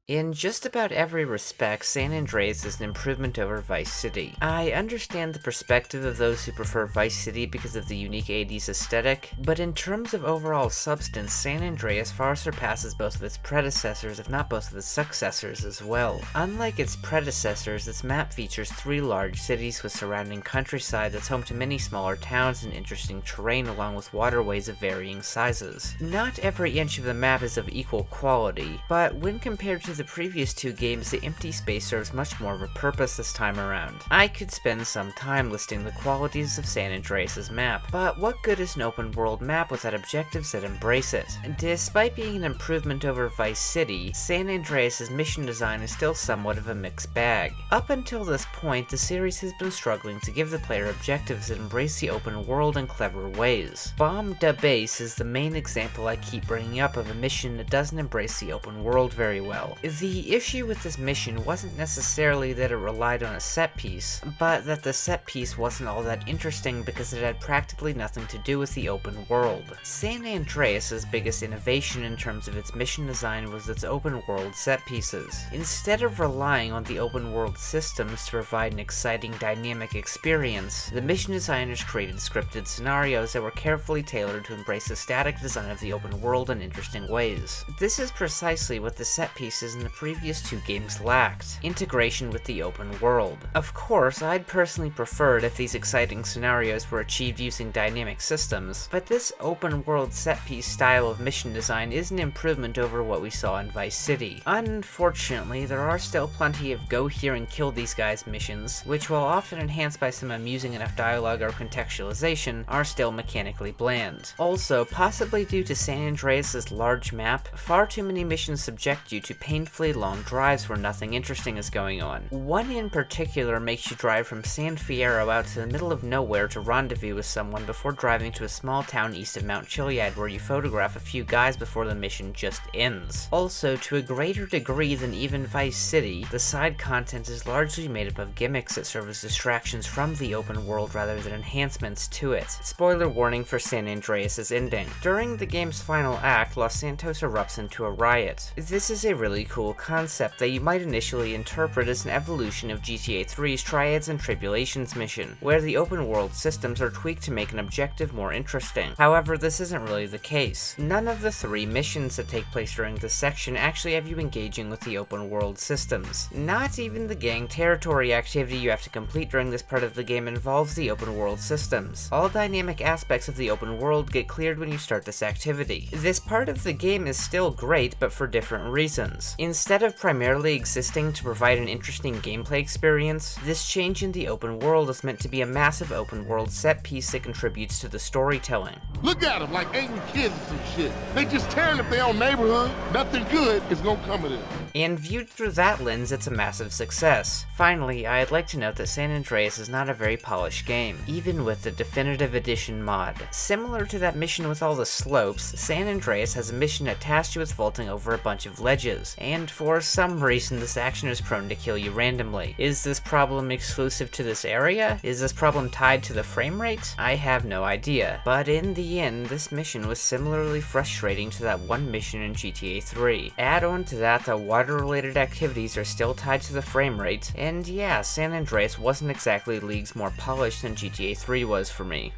In just about every respect, San Andreas is an improvement over Vice City. I understand the perspective of those who prefer Vice City because of the unique 80s aesthetic, but in terms of overall substance, San Andreas far surpasses both of its predecessors, if not both of its successors as well. Unlike its predecessors, its map features 3 large cities with surrounding countryside that's home to many smaller towns and interesting terrain along with waterways of varying sizes. Not every inch of the map is of equal quality, but when compared to the previous 2 games, the empty space serves much more of a purpose this time around. I could spend some time listing the qualities of San Andreas' map, but what good is an open world map without objectives that embrace it? Despite being an improvement over Vice City, San Andreas' mission design is still somewhat of a mixed bag. Up until this point, the series has been struggling to give the player objectives that embrace the open world in clever ways. Bomb da Base is the main example I keep bringing up of a mission that doesn't embrace the open world very well. The issue with this mission wasn't necessarily that it relied on a set piece, but that the set piece wasn't all that interesting because it had practically nothing to do with the open world. San Andreas' biggest innovation in terms of its mission design was its open world set pieces. Instead of relying on the open world systems to provide an exciting, dynamic experience, the mission designers created scripted scenarios that were carefully tailored to embrace the static design of the open world in interesting ways. This is precisely what the set pieces in the previous 2 games lacked: integration with the open world. Of course, I'd personally preferred if these exciting scenarios were achieved using dynamic systems, but this open world set piece style of mission design is an improvement over what we saw in Vice City. Unfortunately, there are still plenty of go here and kill these guys missions, which while often enhanced by some amusing enough dialogue or contextualization, are still mechanically bland. Also, possibly due to San Andreas' large map, far too many missions subject you to painfully long drives where nothing interesting is going on. One in particular makes you drive from San Fierro out to the middle of nowhere to rendezvous with someone before driving to a small town east of Mount Chiliad where you photograph a few guys before the mission just ends. Also, to a greater degree than even Vice City, the side content is largely made up of gimmicks that serve as distractions from the open world rather than enhancements to it. Spoiler warning for San Andreas' ending. During the game's final act, Los Santos erupts into a riot. This is a really cool concept that you might initially interpret as an evolution of GTA 3's Triads and Tribulations mission, where the open world systems are tweaked to make an objective more interesting. However, this isn't really the case. None of the 3 missions that take place during this section actually have you engaging with the open world systems. Not even the gang territory activity you have to complete during this part of the game involves the open world systems. All dynamic aspects of the open world get cleared when you start this activity. This part of the game is still great, but for different reasons. Instead of primarily existing to provide an interesting gameplay experience, this change in the open world is meant to be a massive open world set piece that contributes to the storytelling. Look at them, like angry kids and some shit. They just tearing up their own neighborhood. Nothing good is gonna come of it. And viewed through that lens, it's a massive success. Finally, I'd like to note that San Andreas is not a very polished game, even with the Definitive Edition mod. Similar to that mission with all the slopes, San Andreas has a mission that tasks you with vaulting over a bunch of ledges, and for some reason this action is prone to kill you randomly. Is this problem exclusive to this area? Is this problem tied to the frame rate? I have no idea, but in the end, this mission was similarly frustrating to that one mission in GTA 3. Add on to that, the water-related activities are still tied to the frame rate, and yeah, San Andreas wasn't exactly leagues more polished than GTA 3 was for me.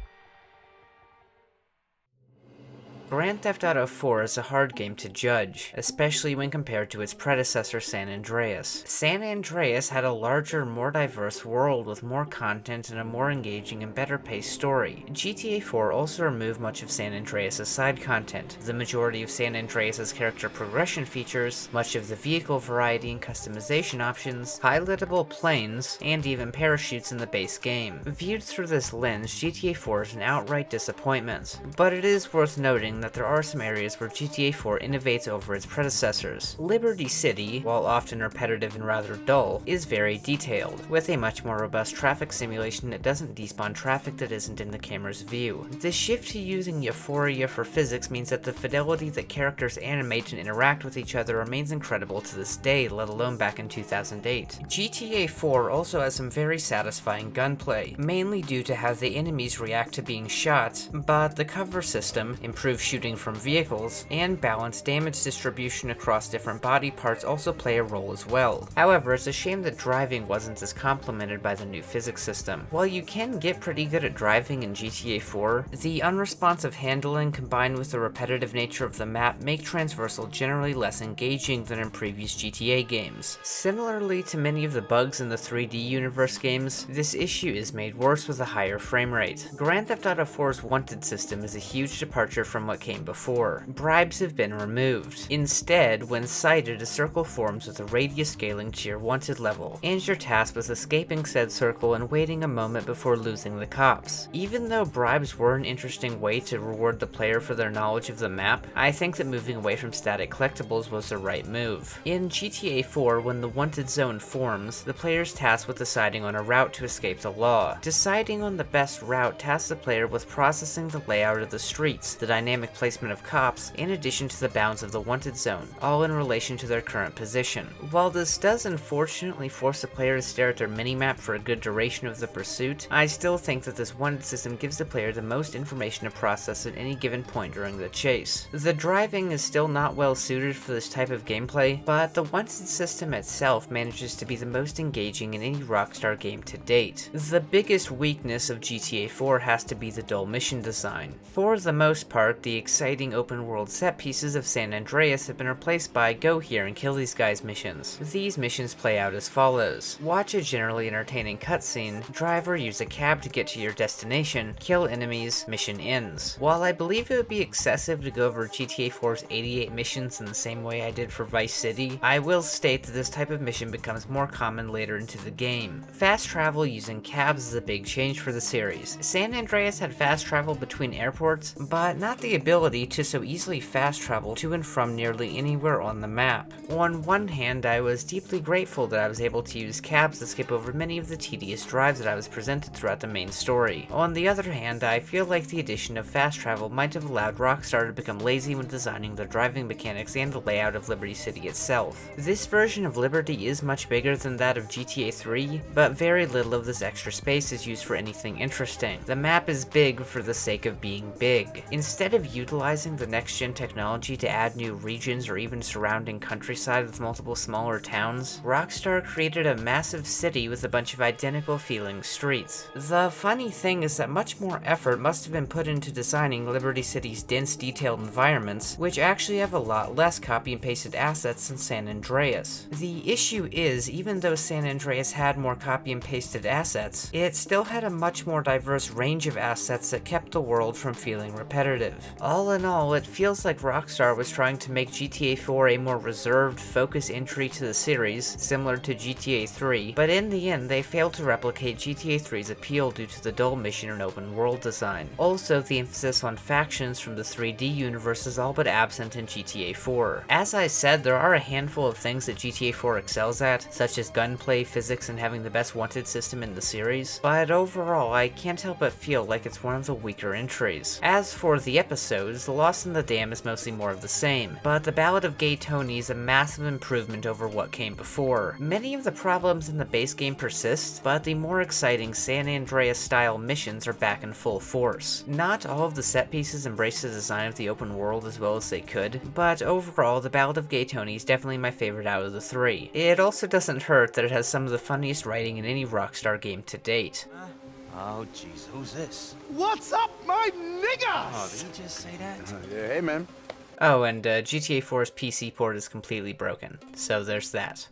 Grand Theft Auto 4 is a hard game to judge, especially when compared to its predecessor San Andreas. San Andreas had a larger, more diverse world with more content and a more engaging and better paced story. GTA 4 also removed much of San Andreas' side content, the majority of San Andreas' character progression features, much of the vehicle variety and customization options, pilotable planes, and even parachutes in the base game. Viewed through this lens, GTA 4 is an outright disappointment, but it is worth noting that there are some areas where GTA 4 innovates over its predecessors. Liberty City, while often repetitive and rather dull, is very detailed, with a much more robust traffic simulation that doesn't despawn traffic that isn't in the camera's view. The shift to using Euphoria for physics means that the fidelity that characters animate and interact with each other remains incredible to this day, let alone back in 2008. GTA 4 also has some very satisfying gunplay, mainly due to how the enemies react to being shot, but the cover system, improved shooting from vehicles, and balanced damage distribution across different body parts also play a role as well. However, it's a shame that driving wasn't as complemented by the new physics system. While you can get pretty good at driving in GTA 4, the unresponsive handling combined with the repetitive nature of the map make Transversal generally less engaging than in previous GTA games. Similarly to many of the bugs in the 3D universe games, this issue is made worse with a higher frame rate. Grand Theft Auto 4's wanted system is a huge departure from what came before. Bribes have been removed. Instead, when sighted, a circle forms with a radius scaling to your wanted level, and you're tasked with escaping said circle and waiting a moment before losing the cops. Even though bribes were an interesting way to reward the player for their knowledge of the map, I think that moving away from static collectibles was the right move. In GTA 4, when the wanted zone forms, the player's tasked with deciding on a route to escape the law. Deciding on the best route tasks the player with processing the layout of the streets, the dynamic placement of cops, in addition to the bounds of the wanted zone, all in relation to their current position. While this does unfortunately force the player to stare at their minimap for a good duration of the pursuit, I still think that this wanted system gives the player the most information to process at any given point during the chase. The driving is still not well suited for this type of gameplay, but the wanted system itself manages to be the most engaging in any Rockstar game to date. The biggest weakness of GTA 4 has to be the dull mission design. For the most part, the exciting open world set pieces of San Andreas have been replaced by go here and kill these guys missions. These missions play out as follows: watch a generally entertaining cutscene, drive or use a cab to get to your destination, kill enemies, mission ends. While I believe it would be excessive to go over GTA 4's 88 missions in the same way I did for Vice City, I will state that this type of mission becomes more common later into the game. Fast travel using cabs is a big change for the series. San Andreas had fast travel between airports, but not the ability to so easily fast travel to and from nearly anywhere on the map. On one hand, I was deeply grateful that I was able to use cabs to skip over many of the tedious drives that I was presented throughout the main story. On the other hand, I feel like the addition of fast travel might have allowed Rockstar to become lazy when designing their driving mechanics and the layout of Liberty City itself. This version of Liberty is much bigger than that of GTA 3, but very little of this extra space is used for anything interesting. The map is big for the sake of being big. Instead of utilizing the next-gen technology to add new regions or even surrounding countryside with multiple smaller towns, Rockstar created a massive city with a bunch of identical feeling streets. The funny thing is that much more effort must have been put into designing Liberty City's dense, detailed environments, which actually have a lot less copy and pasted assets than San Andreas. The issue is, even though San Andreas had more copy and pasted assets, it still had a much more diverse range of assets that kept the world from feeling repetitive. All in all, it feels like Rockstar was trying to make GTA 4 a more reserved, focused entry to the series, similar to GTA 3, but in the end they failed to replicate GTA 3's appeal due to the dull mission and open world design. Also, the emphasis on factions from the 3D universe is all but absent in GTA 4. As I said, there are a handful of things that GTA 4 excels at, such as gunplay, physics, and having the best wanted system in the series, but overall I can't help but feel like it's one of the weaker entries. As for the episodes, The Lost in the Dam is mostly more of the same, but The Ballad of Gay Toni is a massive improvement over what came before. Many of the problems in the base game persist, but the more exciting San Andreas style missions are back in full force. Not all of the set pieces embrace the design of the open world as well as they could, but overall The Ballad of Gay Toni is definitely my favorite out of the three. It also doesn't hurt that it has some of the funniest writing in any Rockstar game to date. Oh, jeez, who's this? What's up, my niggas? Oh, did he just say that? Yeah, hey, man. Oh, and GTA 4's PC port is completely broken, so there's that.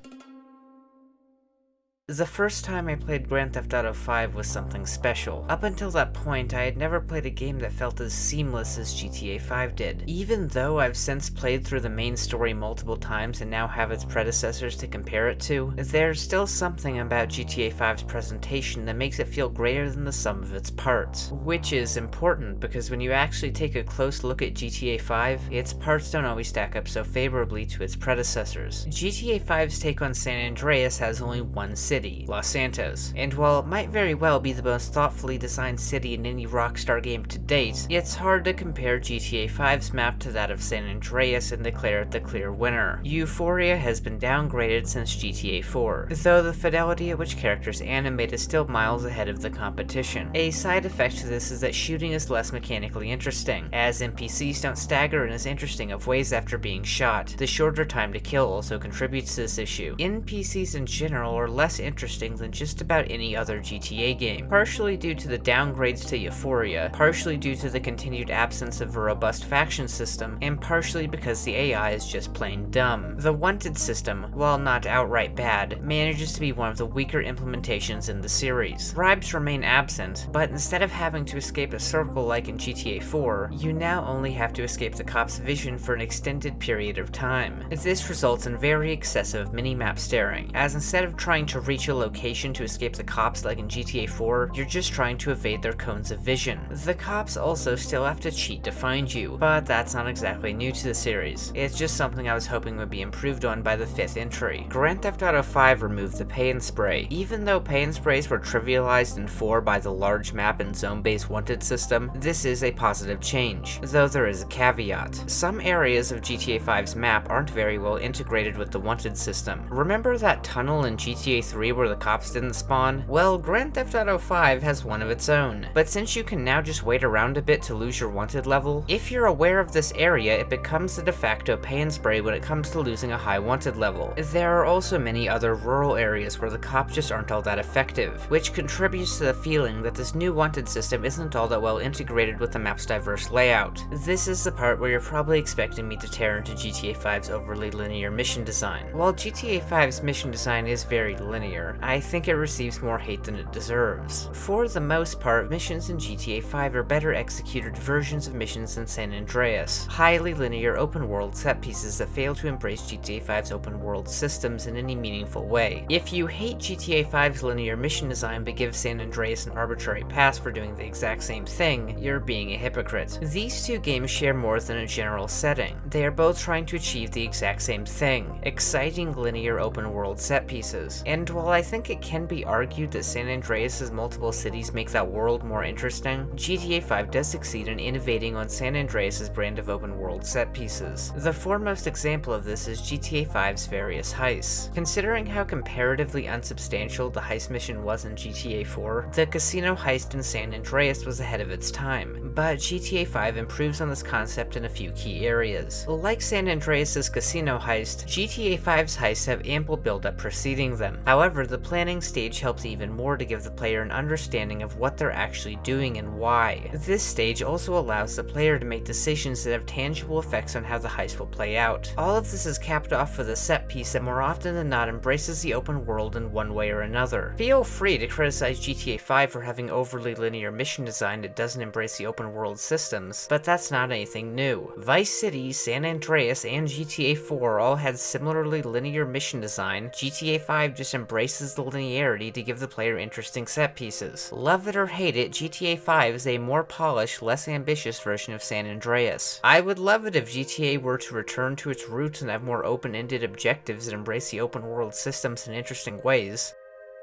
The first time I played Grand Theft Auto 5 was something special. Up until that point, I had never played a game that felt as seamless as GTA 5 did. Even though I've since played through the main story multiple times and now have its predecessors to compare it to, there's still something about GTA 5's presentation that makes it feel greater than the sum of its parts. Which is important, because when you actually take a close look at GTA 5, its parts don't always stack up so favorably to its predecessors. GTA 5's take on San Andreas has only one city, Los Santos, and while it might very well be the most thoughtfully designed city in any Rockstar game to date, it's hard to compare GTA 5's map to that of San Andreas and declare it the clear winner. Euphoria has been downgraded since GTA 4, though the fidelity at which characters animate is still miles ahead of the competition. A side effect to this is that shooting is less mechanically interesting, as NPCs don't stagger in as interesting of ways after being shot. The shorter time to kill also contributes to this issue. NPCs in general are less interesting than just about any other GTA game, partially due to the downgrades to Euphoria, partially due to the continued absence of a robust faction system, and partially because the AI is just plain dumb. The Wanted system, while not outright bad, manages to be one of the weaker implementations in the series. Bribes remain absent, but instead of having to escape a circle like in GTA 4, you now only have to escape the cop's vision for an extended period of time. This results in very excessive minimap staring, as instead of trying to reach a location to escape the cops like in GTA 4, you're just trying to evade their cones of vision. The cops also still have to cheat to find you, but that's not exactly new to the series. It's just something I was hoping would be improved on by the 5th entry. Grand Theft Auto 5 removed the pay and spray. Even though pay and sprays were trivialized in 4 by the large map and zone-based Wanted system, this is a positive change, though there is a caveat. Some areas of GTA 5's map aren't very well integrated with the Wanted system. Remember that tunnel in GTA 3 where the cops didn't spawn? Well, Grand Theft Auto 5 has one of its own. But since you can now just wait around a bit to lose your Wanted level, if you're aware of this area, it becomes the de facto pay and spray when it comes to losing a high Wanted level. There are also many other rural areas where the cops just aren't all that effective, which contributes to the feeling that this new Wanted system isn't all that well integrated with the map's diverse layout. This is the part where you're probably expecting me to tear into GTA 5's overly linear mission design. While GTA 5's mission design is very linear, I think it receives more hate than it deserves. For the most part, missions in GTA 5 are better executed versions of missions in San Andreas, highly linear open-world set pieces that fail to embrace GTA 5's open-world systems in any meaningful way. If you hate GTA 5's linear mission design but give San Andreas an arbitrary pass for doing the exact same thing, you're being a hypocrite. These two games share more than a general setting. They are both trying to achieve the exact same thing: exciting linear open-world set pieces. And while I think it can be argued that San Andreas' multiple cities make that world more interesting, GTA 5 does succeed in innovating on San Andreas' brand of open-world set pieces. The foremost example of this is GTA 5's various heists. Considering how comparatively unsubstantial the heist mission was in GTA 4, the casino heist in San Andreas was ahead of its time, but GTA 5 improves on this concept in a few key areas. Like San Andreas' casino heist, GTA 5's heists have ample build-up preceding them. However, the planning stage helps even more to give the player an understanding of what they're actually doing and why. This stage also allows the player to make decisions that have tangible effects on how the heist will play out. All of this is capped off with a set piece that more often than not embraces the open world in one way or another. Feel free to criticize GTA 5 for having overly linear mission design that doesn't embrace the open world systems, but that's not anything new. Vice City, San Andreas, and GTA 4 all had similarly linear mission design. GTA 5 just embraces the linearity to give the player interesting set pieces. Love it or hate it, GTA 5 is a more polished, less ambitious version of San Andreas. I would love it if GTA were to return to its roots and have more open-ended objectives that embrace the open world systems in interesting ways,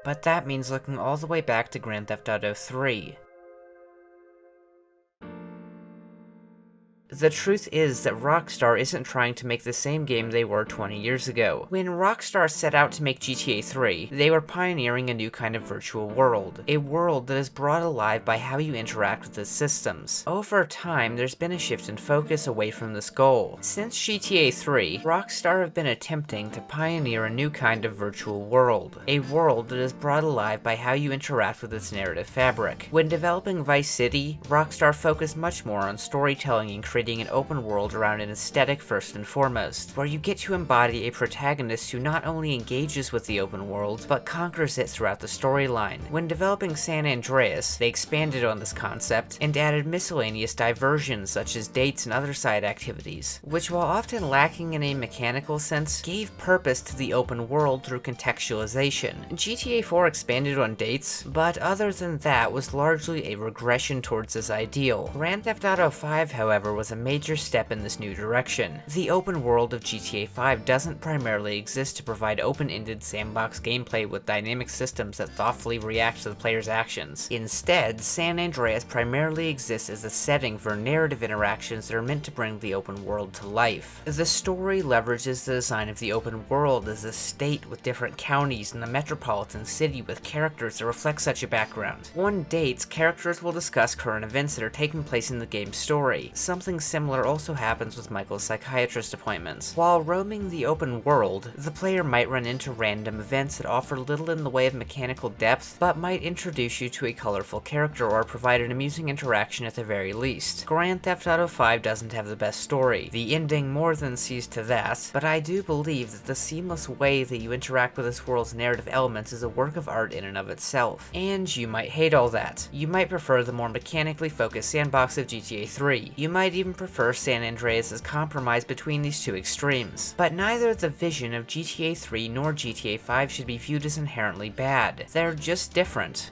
but that means looking all the way back to Grand Theft Auto 3. The truth is that Rockstar isn't trying to make the same game they were 20 years ago. When Rockstar set out to make GTA 3, they were pioneering a new kind of virtual world. A world that is brought alive by how you interact with its systems. Over time, there's been a shift in focus away from this goal. Since GTA 3, Rockstar have been attempting to pioneer a new kind of virtual world. A world that is brought alive by how you interact with its narrative fabric. When developing Vice City, Rockstar focused much more on storytelling and creating an open world around an aesthetic first and foremost, where you get to embody a protagonist who not only engages with the open world, but conquers it throughout the storyline. When developing San Andreas, they expanded on this concept and added miscellaneous diversions such as dates and other side activities, which while often lacking in a mechanical sense, gave purpose to the open world through contextualization. GTA 4 expanded on dates, but other than that was largely a regression towards this ideal. Grand Theft Auto 5, however, was a major step in this new direction. The open world of GTA 5 doesn't primarily exist to provide open-ended sandbox gameplay with dynamic systems that thoughtfully react to the player's actions. Instead, San Andreas primarily exists as a setting for narrative interactions that are meant to bring the open world to life. The story leverages the design of the open world as a state with different counties and the metropolitan city with characters that reflect such a background. On dates, characters will discuss current events that are taking place in the game's story. Something similar also happens with Michael's psychiatrist appointments. While roaming the open world, the player might run into random events that offer little in the way of mechanical depth, but might introduce you to a colorful character or provide an amusing interaction at the very least. Grand Theft Auto 5 doesn't have the best story. The ending more than sees to that, but I do believe that the seamless way that you interact with this world's narrative elements is a work of art in and of itself. And you might hate all that. You might prefer the more mechanically focused sandbox of GTA 3. You might even prefer San Andreas' compromise between these two extremes. But neither the vision of GTA 3 nor GTA 5 should be viewed as inherently bad. They're just different.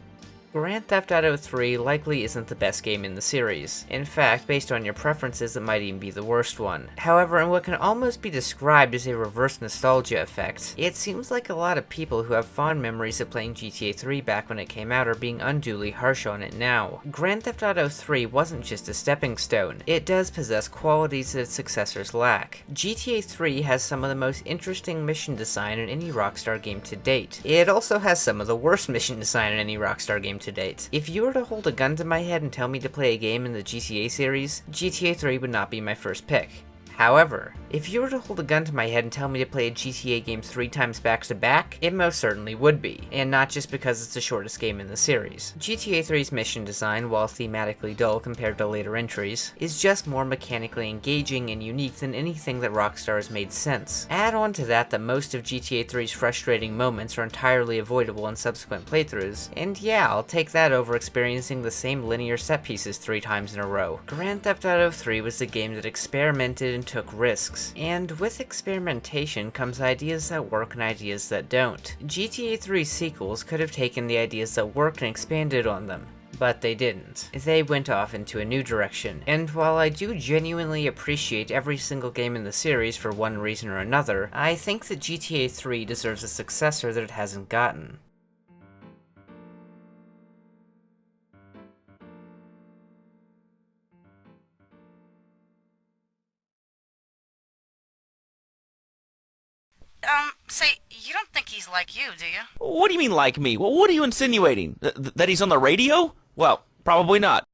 Grand Theft Auto 3 likely isn't the best game in the series. In fact, based on your preferences, it might even be the worst one. However, in what can almost be described as a reverse nostalgia effect, it seems like a lot of people who have fond memories of playing GTA 3 back when it came out are being unduly harsh on it now. Grand Theft Auto 3 wasn't just a stepping stone. It does possess qualities that its successors lack. GTA 3 has some of the most interesting mission design in any Rockstar game to date. It also has some of the worst mission design in any Rockstar game to date. If you were to hold a gun to my head and tell me to play a game in the GTA series, GTA 3 would not be my first pick. However, if you were to hold a gun to my head and tell me to play a GTA game 3 times back to back, it most certainly would be, and not just because it's the shortest game in the series. GTA 3's mission design, while thematically dull compared to later entries, is just more mechanically engaging and unique than anything that Rockstar has made since. Add on to that most of GTA 3's frustrating moments are entirely avoidable in subsequent playthroughs, and yeah, I'll take that over experiencing the same linear set pieces 3 times in a row. Grand Theft Auto 3 was the game that experimented and took risks, and with experimentation comes ideas that work and ideas that don't. GTA 3 sequels could have taken the ideas that worked and expanded on them, but they didn't. They went off into a new direction, and while I do genuinely appreciate every single game in the series for one reason or another, I think that GTA 3 deserves a successor that it hasn't gotten. Say, you don't think he's like you, do you? What do you mean like me? Well, what are you insinuating? That he's on the radio? Well, probably not.